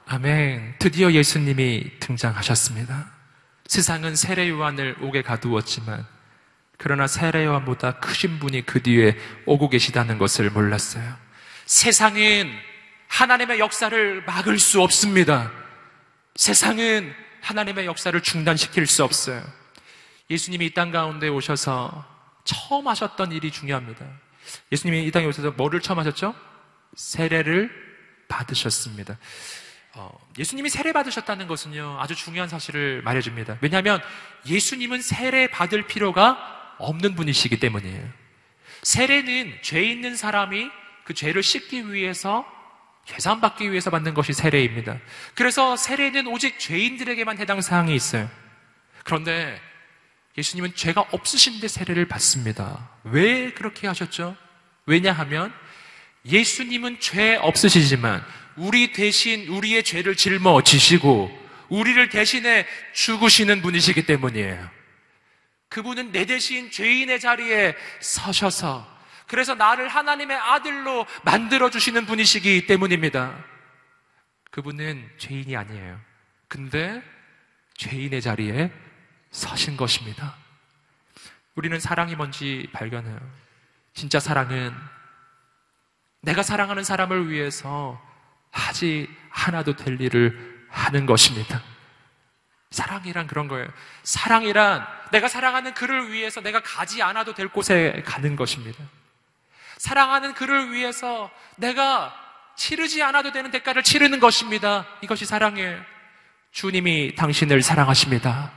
아멘. 드디어 예수님이 등장하셨습니다. 세상은 세례 요한을 옥에 가두었지만 그러나 세례 요한보다 크신 분이 그 뒤에 오고 계시다는 것을 몰랐어요. 세상은 하나님의 역사를 막을 수 없습니다. 세상은 하나님의 역사를 중단시킬 수 없어요. 예수님이 이 땅 가운데 오셔서 처음 하셨던 일이 중요합니다. 예수님이 이 땅에 오셔서 뭐를 처음 하셨죠? 세례를 받으셨습니다. 예수님이 세례 받으셨다는 것은요, 아주 중요한 사실을 말해줍니다. 왜냐하면 예수님은 세례 받을 필요가 없는 분이시기 때문이에요. 세례는 죄 있는 사람이 그 죄를 씻기 위해서, 죄사함 받기 위해서 받는 것이 세례입니다. 그래서 세례는 오직 죄인들에게만 해당 사항이 있어요. 그런데 예수님은 죄가 없으신데 세례를 받습니다. 왜 그렇게 하셨죠? 왜냐하면 예수님은 죄 없으시지만 우리 대신 우리의 죄를 짊어지시고 우리를 대신해 죽으시는 분이시기 때문이에요. 그분은 내 대신 죄인의 자리에 서셔서, 그래서 나를 하나님의 아들로 만들어주시는 분이시기 때문입니다. 그분은 죄인이 아니에요. 근데 죄인의 자리에 서신 것입니다. 우리는 사랑이 뭔지 발견해요. 진짜 사랑은 내가 사랑하는 사람을 위해서 하지 않아도 될 일을 하는 것입니다. 사랑이란 그런 거예요. 사랑이란 내가 사랑하는 그를 위해서 내가 가지 않아도 될 곳에 가는 것입니다. 사랑하는 그를 위해서 내가 치르지 않아도 되는 대가를 치르는 것입니다. 이것이 사랑이에요. 주님이 당신을 사랑하십니다.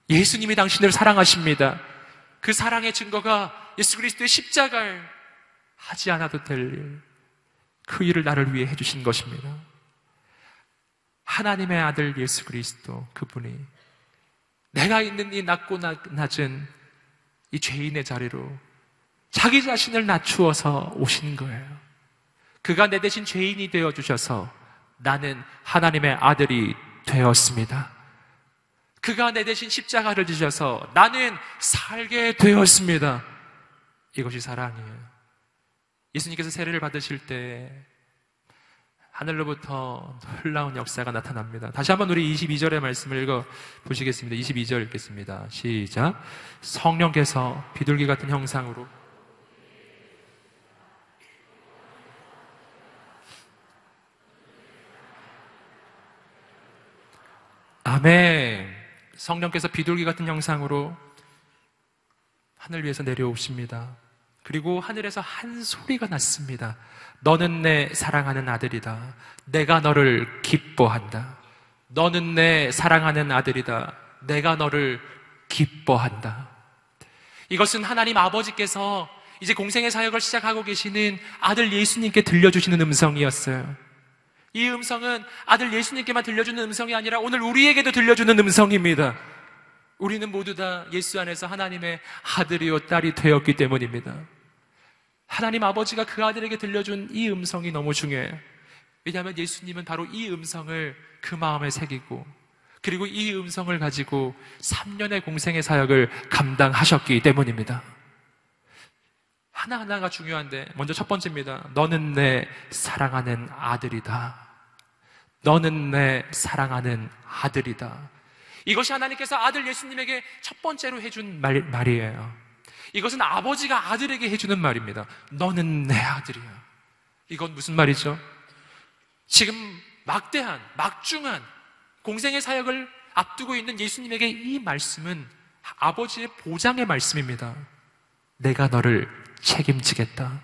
예수님이 당신을 사랑하십니다. 그 사랑의 증거가 예수 그리스도의 십자가를 하지 않아도 될 일, 그 일을 나를 위해 해주신 것입니다. 하나님의 아들 예수 그리스도, 그분이 내가 있는 이 낮고 낮은 이 죄인의 자리로 자기 자신을 낮추어서 오신 거예요. 그가 내 대신 죄인이 되어주셔서 나는 하나님의 아들이 되었습니다. 그가 내 대신 십자가를 지셔서 나는 살게 되었습니다. 이것이 사랑이에요. 예수님께서 세례를 받으실 때 하늘로부터 놀라운 역사가 나타납니다. 다시 한번 우리 22절의 말씀을 읽어 보시겠습니다. 22절 읽겠습니다. 시작. 성령께서 비둘기 같은 형상으로 아멘. 성령께서 비둘기 같은 형상으로 하늘 위에서 내려오십니다. 그리고 하늘에서 한 소리가 났습니다. 너는 내 사랑하는 아들이다. 내가 너를 기뻐한다. 너는 내 사랑하는 아들이다. 내가 너를 기뻐한다. 이것은 하나님 아버지께서 이제 공생의 사역을 시작하고 계시는 아들 예수님께 들려주시는 음성이었어요. 이 음성은 아들 예수님께만 들려주는 음성이 아니라 오늘 우리에게도 들려주는 음성입니다. 우리는 모두 다 예수 안에서 하나님의 아들이요 딸이 되었기 때문입니다. 하나님 아버지가 그 아들에게 들려준 이 음성이 너무 중요해요. 왜냐하면 예수님은 바로 이 음성을 그 마음에 새기고, 그리고 이 음성을 가지고 3년의 공생의 사역을 감당하셨기 때문입니다. 하나하나가 중요한데, 먼저 첫 번째입니다. 너는 내 사랑하는 아들이다. 너는 내 사랑하는 아들이다. 이것이 하나님께서 아들 예수님에게 첫 번째로 해준 말이에요. 이것은 아버지가 아들에게 해주는 말입니다. 너는 내 아들이야. 이건 무슨 말이죠? 지금 막중한 공생의 사역을 앞두고 있는 예수님에게 이 말씀은 아버지의 보장의 말씀입니다. 내가 너를 책임지겠다.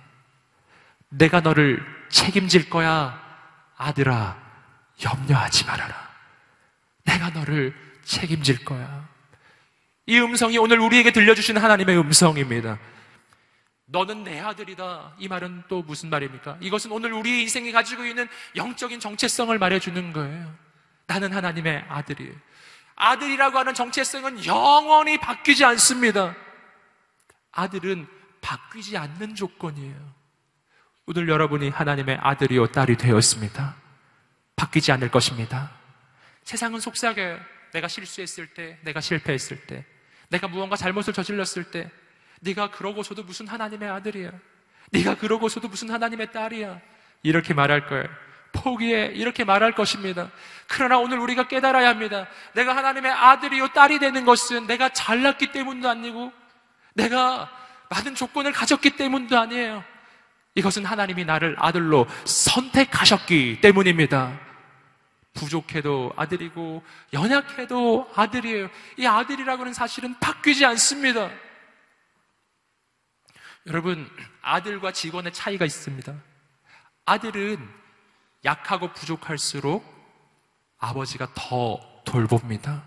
내가 너를 책임질 거야. 아들아, 염려하지 말아라. 내가 너를 책임질 거야. 이 음성이 오늘 우리에게 들려주시는 하나님의 음성입니다. 너는 내 아들이다. 이 말은 또 무슨 말입니까? 이것은 오늘 우리의 인생이 가지고 있는 영적인 정체성을 말해주는 거예요. 나는 하나님의 아들이에요. 아들이라고 하는 정체성은 영원히 바뀌지 않습니다. 아들은 바뀌지 않는 조건이에요. 오늘 여러분이 하나님의 아들이요 딸이 되었습니다. 바뀌지 않을 것입니다. 세상은 속삭여요. 내가 실수했을 때, 내가 실패했을 때, 내가 무언가 잘못을 저질렀을 때, 네가 그러고서도 무슨 하나님의 아들이야. 네가 그러고서도 무슨 하나님의 딸이야. 이렇게 말할 거예요. 포기해. 이렇게 말할 것입니다. 그러나 오늘 우리가 깨달아야 합니다. 내가 하나님의 아들이요 딸이 되는 것은 내가 잘났기 때문도 아니고 내가 많은 조건을 가졌기 때문도 아니에요. 이것은 하나님이 나를 아들로 선택하셨기 때문입니다. 부족해도 아들이고 연약해도 아들이에요. 이 아들이라고는 사실은 바뀌지 않습니다. 여러분, 아들과 직원의 차이가 있습니다. 아들은 약하고 부족할수록 아버지가 더 돌봅니다.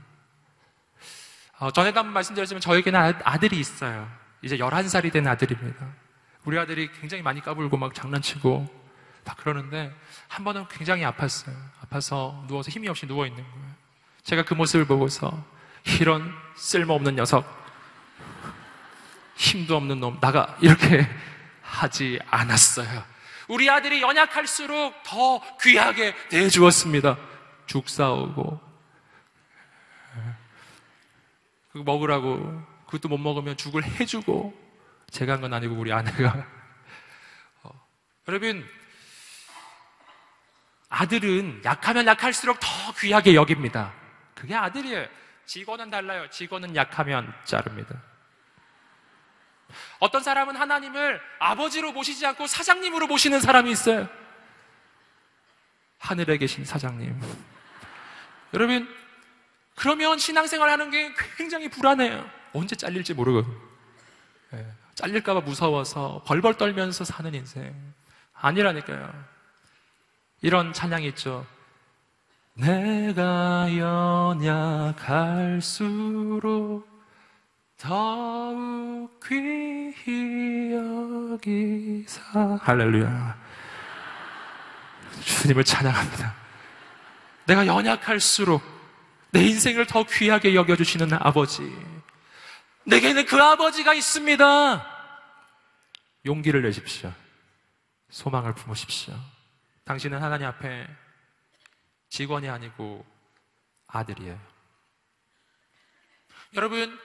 전에도 한번 말씀드렸지만 저에게는 아들이 있어요. 이제 11살이 된 아들입니다. 우리 아들이 굉장히 많이 까불고 막 장난치고 막 그러는데 한 번은 굉장히 아팠어요. 아파서 누워서 힘이 없이 누워있는 거예요. 제가 그 모습을 보고서 이런 쓸모없는 녀석, 힘도 없는 놈, 나가, 이렇게 하지 않았어요. 우리 아들이 연약할수록 더 귀하게 대해주었습니다. 죽 싸오고 그거 먹으라고 그것도 못 먹으면 죽을 해주고, 제가 한 건 아니고 우리 아내가. 여러분, 아들은 약하면 약할수록 더 귀하게 여깁니다. 그게 아들이에요. 직원은 달라요. 직원은 약하면 자릅니다. 어떤 사람은 하나님을 아버지로 모시지 않고 사장님으로 모시는 사람이 있어요. 하늘에 계신 사장님. 여러분, 그러면 신앙생활 하는 게 굉장히 불안해요. 언제 잘릴지 모르거든요. 잘릴까봐 무서워서 벌벌 떨면서 사는 인생 아니라니까요. 이런 찬양이 있죠. 내가 연약할수록 더욱 귀히 여기사. 할렐루야. 주님을 찬양합니다. 내가 연약할수록 내 인생을 더 귀하게 여겨주시는 아버지, 내게는 그 아버지가 있습니다. 용기를 내십시오. 소망을 품으십시오. 당신은 하나님 앞에 직원이 아니고 아들이에요. 여러분,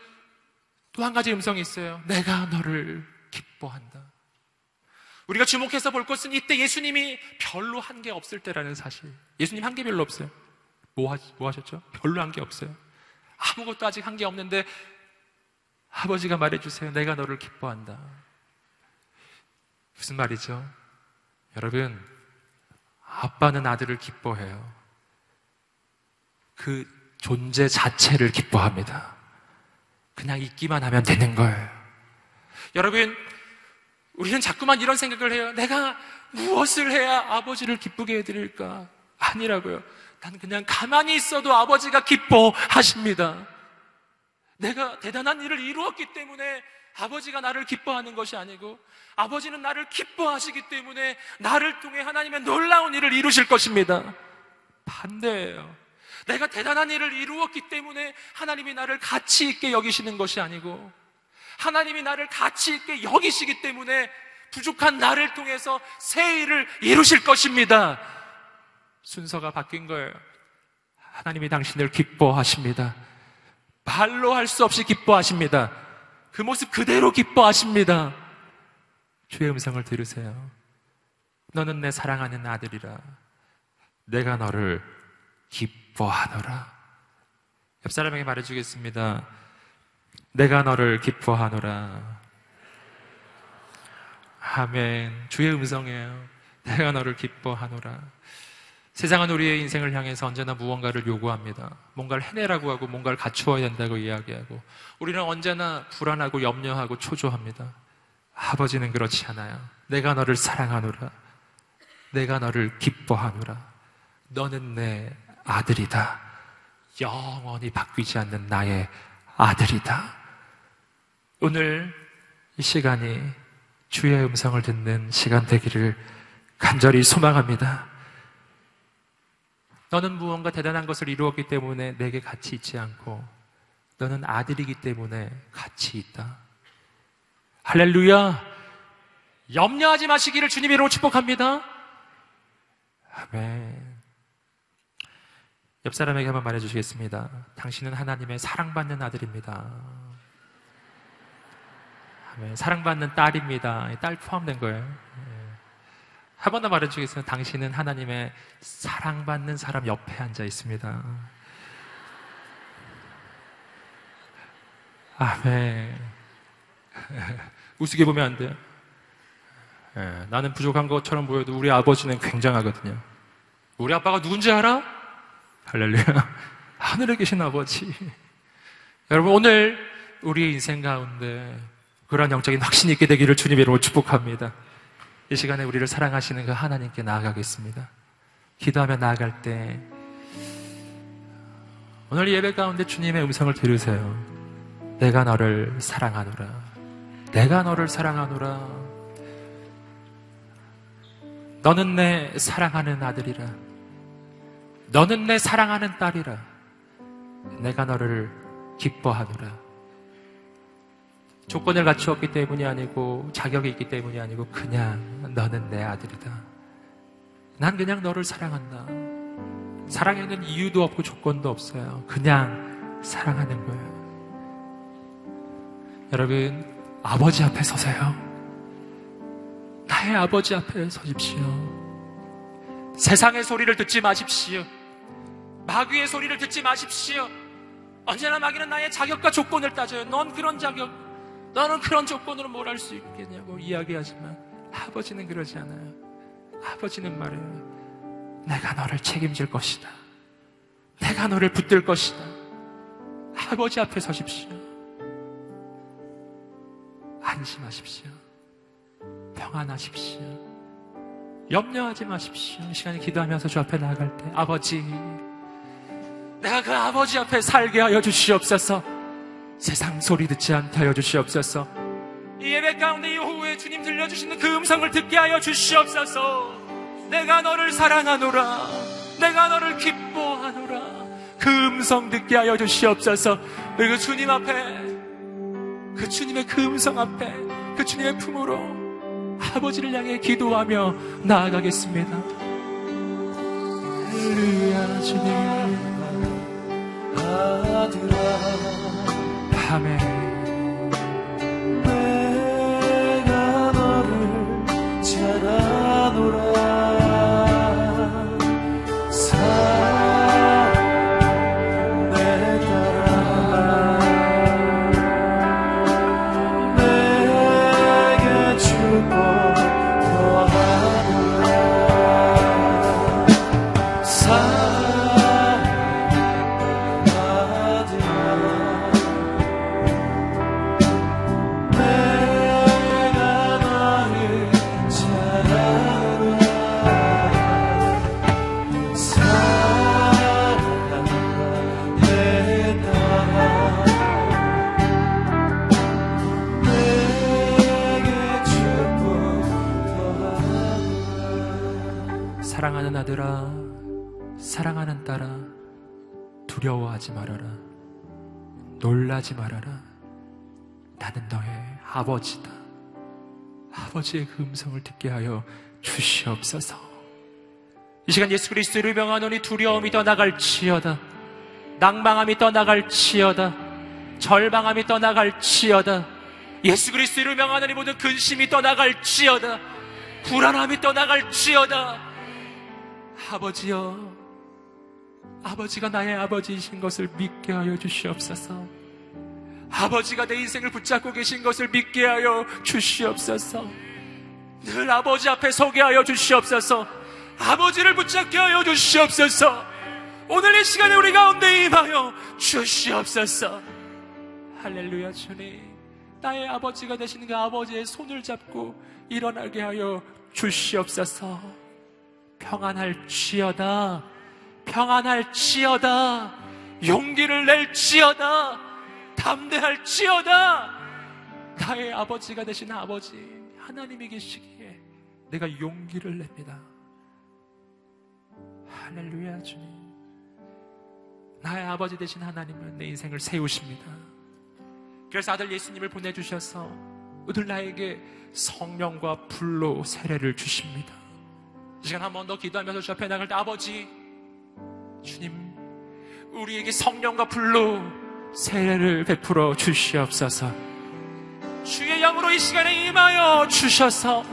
또 한 가지 음성이 있어요. 내가 너를 기뻐한다. 우리가 주목해서 볼 것은 이때 예수님이 별로 한 게 없을 때라는 사실. 예수님 한 게 별로 없어요. 뭐 하셨죠? 별로 한 게 없어요. 아무것도 아직 한 게 없는데 아버지가 말해주세요. 내가 너를 기뻐한다. 무슨 말이죠? 여러분, 아빠는 아들을 기뻐해요. 그 존재 자체를 기뻐합니다. 그냥 있기만 하면 되는 거예요. 여러분, 우리는 자꾸만 이런 생각을 해요. 내가 무엇을 해야 아버지를 기쁘게 해드릴까? 아니라고요. 난 그냥 가만히 있어도 아버지가 기뻐하십니다. 내가 대단한 일을 이루었기 때문에 아버지가 나를 기뻐하는 것이 아니고, 아버지는 나를 기뻐하시기 때문에 나를 통해 하나님의 놀라운 일을 이루실 것입니다. 반대예요. 내가 대단한 일을 이루었기 때문에 하나님이 나를 가치 있게 여기시는 것이 아니고, 하나님이 나를 가치 있게 여기시기 때문에 부족한 나를 통해서 새 일을 이루실 것입니다. 순서가 바뀐 거예요. 하나님이 당신을 기뻐하십니다. 말로 할 수 없이 기뻐하십니다. 그 모습 그대로 기뻐하십니다. 주의 음성을 들으세요. 너는 내 사랑하는 아들이라. 내가 너를 기뻐하노라. 옆 사람에게 말해주겠습니다. 내가 너를 기뻐하노라. 아멘. 주의 음성이에요. 내가 너를 기뻐하노라. 세상은 우리의 인생을 향해서 언제나 무언가를 요구합니다. 뭔가를 해내라고 하고 뭔가를 갖추어야 된다고 이야기하고, 우리는 언제나 불안하고 염려하고 초조합니다. 아버지는 그렇지 않아요. 내가 너를 사랑하노라. 내가 너를 기뻐하노라. 너는 내 아들이다. 영원히 바뀌지 않는 나의 아들이다. 오늘 이 시간이 주의 음성을 듣는 시간 되기를 간절히 소망합니다. 너는 무언가 대단한 것을 이루었기 때문에 내게 가치 있지 않고, 너는 아들이기 때문에 가치 있다. 할렐루야. 염려하지 마시기를 주님의 이름으로 축복합니다. 아멘. 옆 사람에게 한번 말해주시겠습니다. 당신은 하나님의 사랑받는 아들입니다. 아멘. 사랑받는 딸입니다. 딸 포함된 거예요. 한 번 더 말해주겠습니다. 당신은 하나님의 사랑받는 사람 옆에 앉아 있습니다. 아멘. 우습게 보면 안 돼요. 나는 부족한 것처럼 보여도 우리 아버지는 굉장하거든요. 우리 아빠가 누군지 알아? 할렐루야. 하늘에 계신 아버지. 여러분, 오늘 우리의 인생 가운데 그러한 영적인 확신이 있게 되기를 주님의 이름으로 축복합니다. 이 시간에 우리를 사랑하시는 그 하나님께 나아가겠습니다. 기도하며 나아갈 때 오늘 예배 가운데 주님의 음성을 들으세요. 내가 너를 사랑하노라. 내가 너를 사랑하노라. 너는 내 사랑하는 아들이라. 너는 내 사랑하는 딸이라. 내가 너를 기뻐하노라. 조건을 갖추었기 때문이 아니고 자격이 있기 때문이 아니고 그냥 너는 내 아들이다. 난 그냥 너를 사랑한다. 사랑에는 이유도 없고 조건도 없어요. 그냥 사랑하는 거예요. 여러분, 아버지 앞에 서세요. 나의 아버지 앞에 서십시오. 세상의 소리를 듣지 마십시오. 마귀의 소리를 듣지 마십시오. 언제나 마귀는 나의 자격과 조건을 따져요. 넌 그런 자격, 너는 그런 조건으로 뭘 할 수 있겠냐고 이야기하지만 아버지는 그러지 않아요. 아버지는 말해요. 내가 너를 책임질 것이다. 내가 너를 붙들 것이다. 아버지 앞에 서십시오. 안심하십시오. 평안하십시오. 염려하지 마십시오. 이 시간에 기도하면서 주 앞에 나아갈 때, 아버지, 내가 그 아버지 앞에 살게 하여 주시옵소서. 세상 소리 듣지 않게 하여 주시옵소서. 이 예배 가운데 이 오후에 주님 들려주시는 그 음성을 듣게 하여 주시옵소서. 내가 너를 사랑하노라, 내가 너를 기뻐하노라, 그 음성 듣게 하여 주시옵소서. 그리고 주님 앞에, 그 주님의 그 음성 앞에, 그 주님의 품으로 아버지를 향해 기도하며 나아가겠습니다. 할렐루야. 주님 아들아, 아멘. 내가 너를 잘하노라. 사랑내 따라 내게 축복 더하노라. 사랑하는 아들아, 사랑하는 딸아, 두려워하지 말아라. 놀라지 말아라. 나는 너의 아버지다. 아버지의 그 음성을 듣게 하여 주시옵소서. 이 시간 예수 그리스도를 명하노니 두려움이 떠나갈지어다, 낭망함이 떠나갈지어다, 절망함이 떠나갈지어다, 예수 그리스도를 명하노니 모든 근심이 떠나갈지어다, 불안함이 떠나갈지어다. 아버지여, 아버지가 나의 아버지이신 것을 믿게 하여 주시옵소서. 아버지가 내 인생을 붙잡고 계신 것을 믿게 하여 주시옵소서. 늘 아버지 앞에 서게 하여 주시옵소서. 아버지를 붙잡게 하여 주시옵소서. 오늘 이 시간에 우리 가운데 임하여 주시옵소서. 할렐루야. 주님, 나의 아버지가 되시는 그 아버지의 손을 잡고 일어나게 하여 주시옵소서. 평안할지어다, 평안할지어다, 용기를 낼지어다, 담대할지어다. 나의 아버지가 되신 아버지 하나님이 계시기에 내가 용기를 냅니다. 할렐루야. 주님, 나의 아버지 되신 하나님은 내 인생을 세우십니다. 그래서 아들 예수님을 보내주셔서 오늘 나에게 성령과 불로 세례를 주십니다. 이 시간 한 번 더 기도하면서 주 앞에 나갈 때, 아버지, 주님, 우리에게 성령과 불로 세례를 베풀어 주시옵소서. 주의 영으로 이 시간에 임하여 주셔서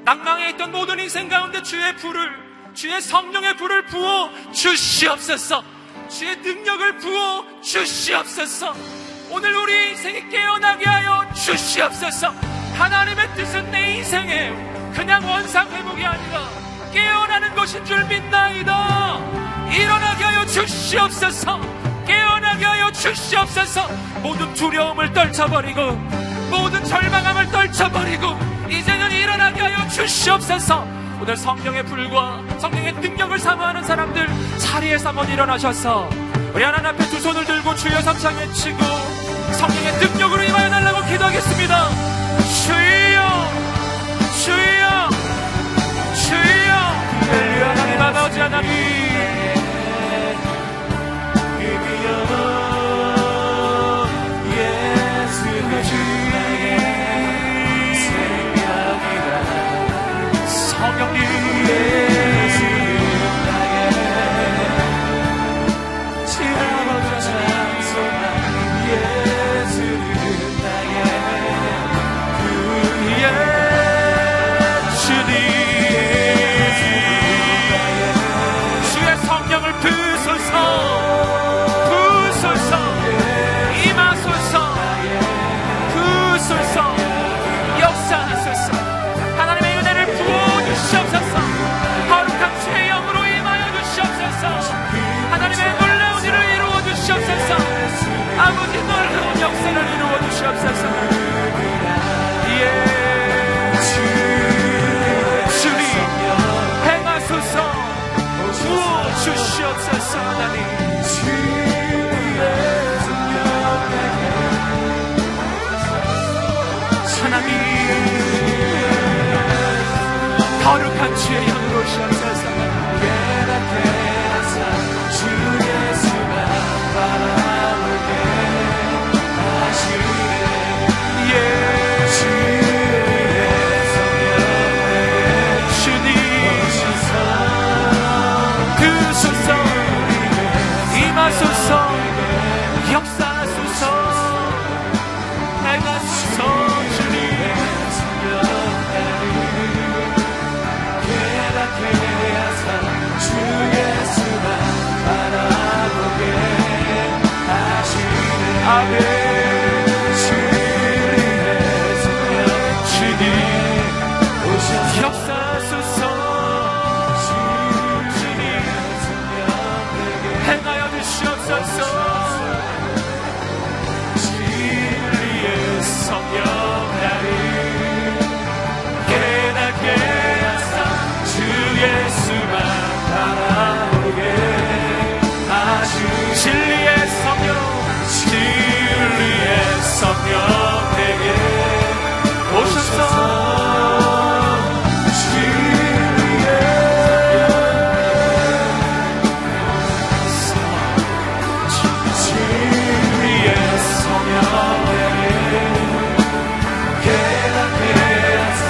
낭망에 있던 모든 인생 가운데 주의 불을, 주의 성령의 불을 부어 주시옵소서. 주의 능력을 부어 주시옵소서. 오늘 우리 인생이 깨어나게 하여 주시옵소서. 하나님의 뜻은 내 인생에 그냥 원상 회복이 아니라 깨어나는 것인 줄 믿나이다. 일어나게 하여 주시옵소서. 깨어나게 하여 주시옵소서. 모든 두려움을 떨쳐버리고 모든 절망함을 떨쳐버리고 이제는 일어나게 하여 주시옵소서. 오늘 성령의 불과 성령의 능력을 사모하는 사람들 자리에서 한번 일어나셔서 우리 하나님 앞에 두 손을 들고 주여 삼창 외치고 성령의 능력으로 임하여 달라고 기도하겠습니다. 주여, 주여, 주여. 할렐루야. 하나님 아버지, 하나님 예수의 주의 생명이라 성령님 예수의 나의 지나버려 찬송한 예수의 나의 그 거룩한 주의 영으로 오시옵소서. 깨닫게 하사 주 예수만 바라보게 하시네. 주의 성령에게 주님 오셔서 드소서. 임하소서. 역사하소서. 행하소서. 주님 깨닫게 하사 주 예수만 바라보게 하시네. 아멘. 주의 성령 주님 오셔서 역사하소서. 주님 행하여 주시옵소서. 진리의 성령 나를 깨닫게 하사 주 예수만 바라보게 하시니. 진리의 성령, 진리의 성령 내게 오셔서 진리의 성령 내게 깨닫게 하사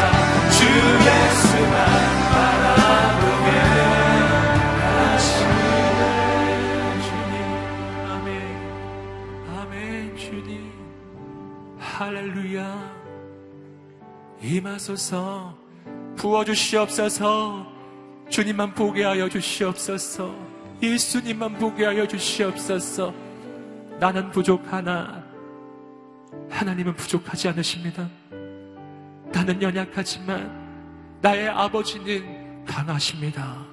주 예수만 바라보게 하시네. 주님, 아멘. 아멘. 주님, 할렐루야. 임하소서. 부어주시옵소서. 주님만 보게 하여 주시옵소서. 예수님만 보게 하여 주시옵소서. 나는 부족하나 하나님은 부족하지 않으십니다. 나는 연약하지만 나의 아버지는 강하십니다.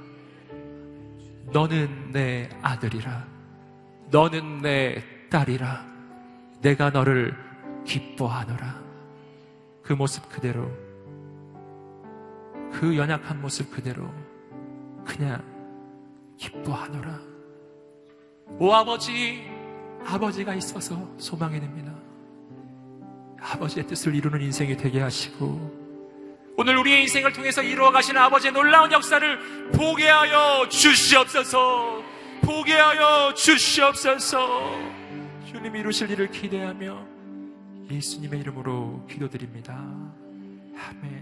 너는 내 아들이라. 너는 내 딸이라. 내가 너를 기뻐하노라. 그 모습 그대로, 그 연약한 모습 그대로 그냥 기뻐하노라. 오 아버지, 아버지가 있어서 소망이 됩니다. 아버지의 뜻을 이루는 인생이 되게 하시고, 오늘 우리의 인생을 통해서 이루어 가시는 아버지의 놀라운 역사를 보게 하여 주시옵소서. 보게 하여 주시옵소서. 주님 이루실 일을 기대하며 예수님의 이름으로 기도드립니다. 아멘.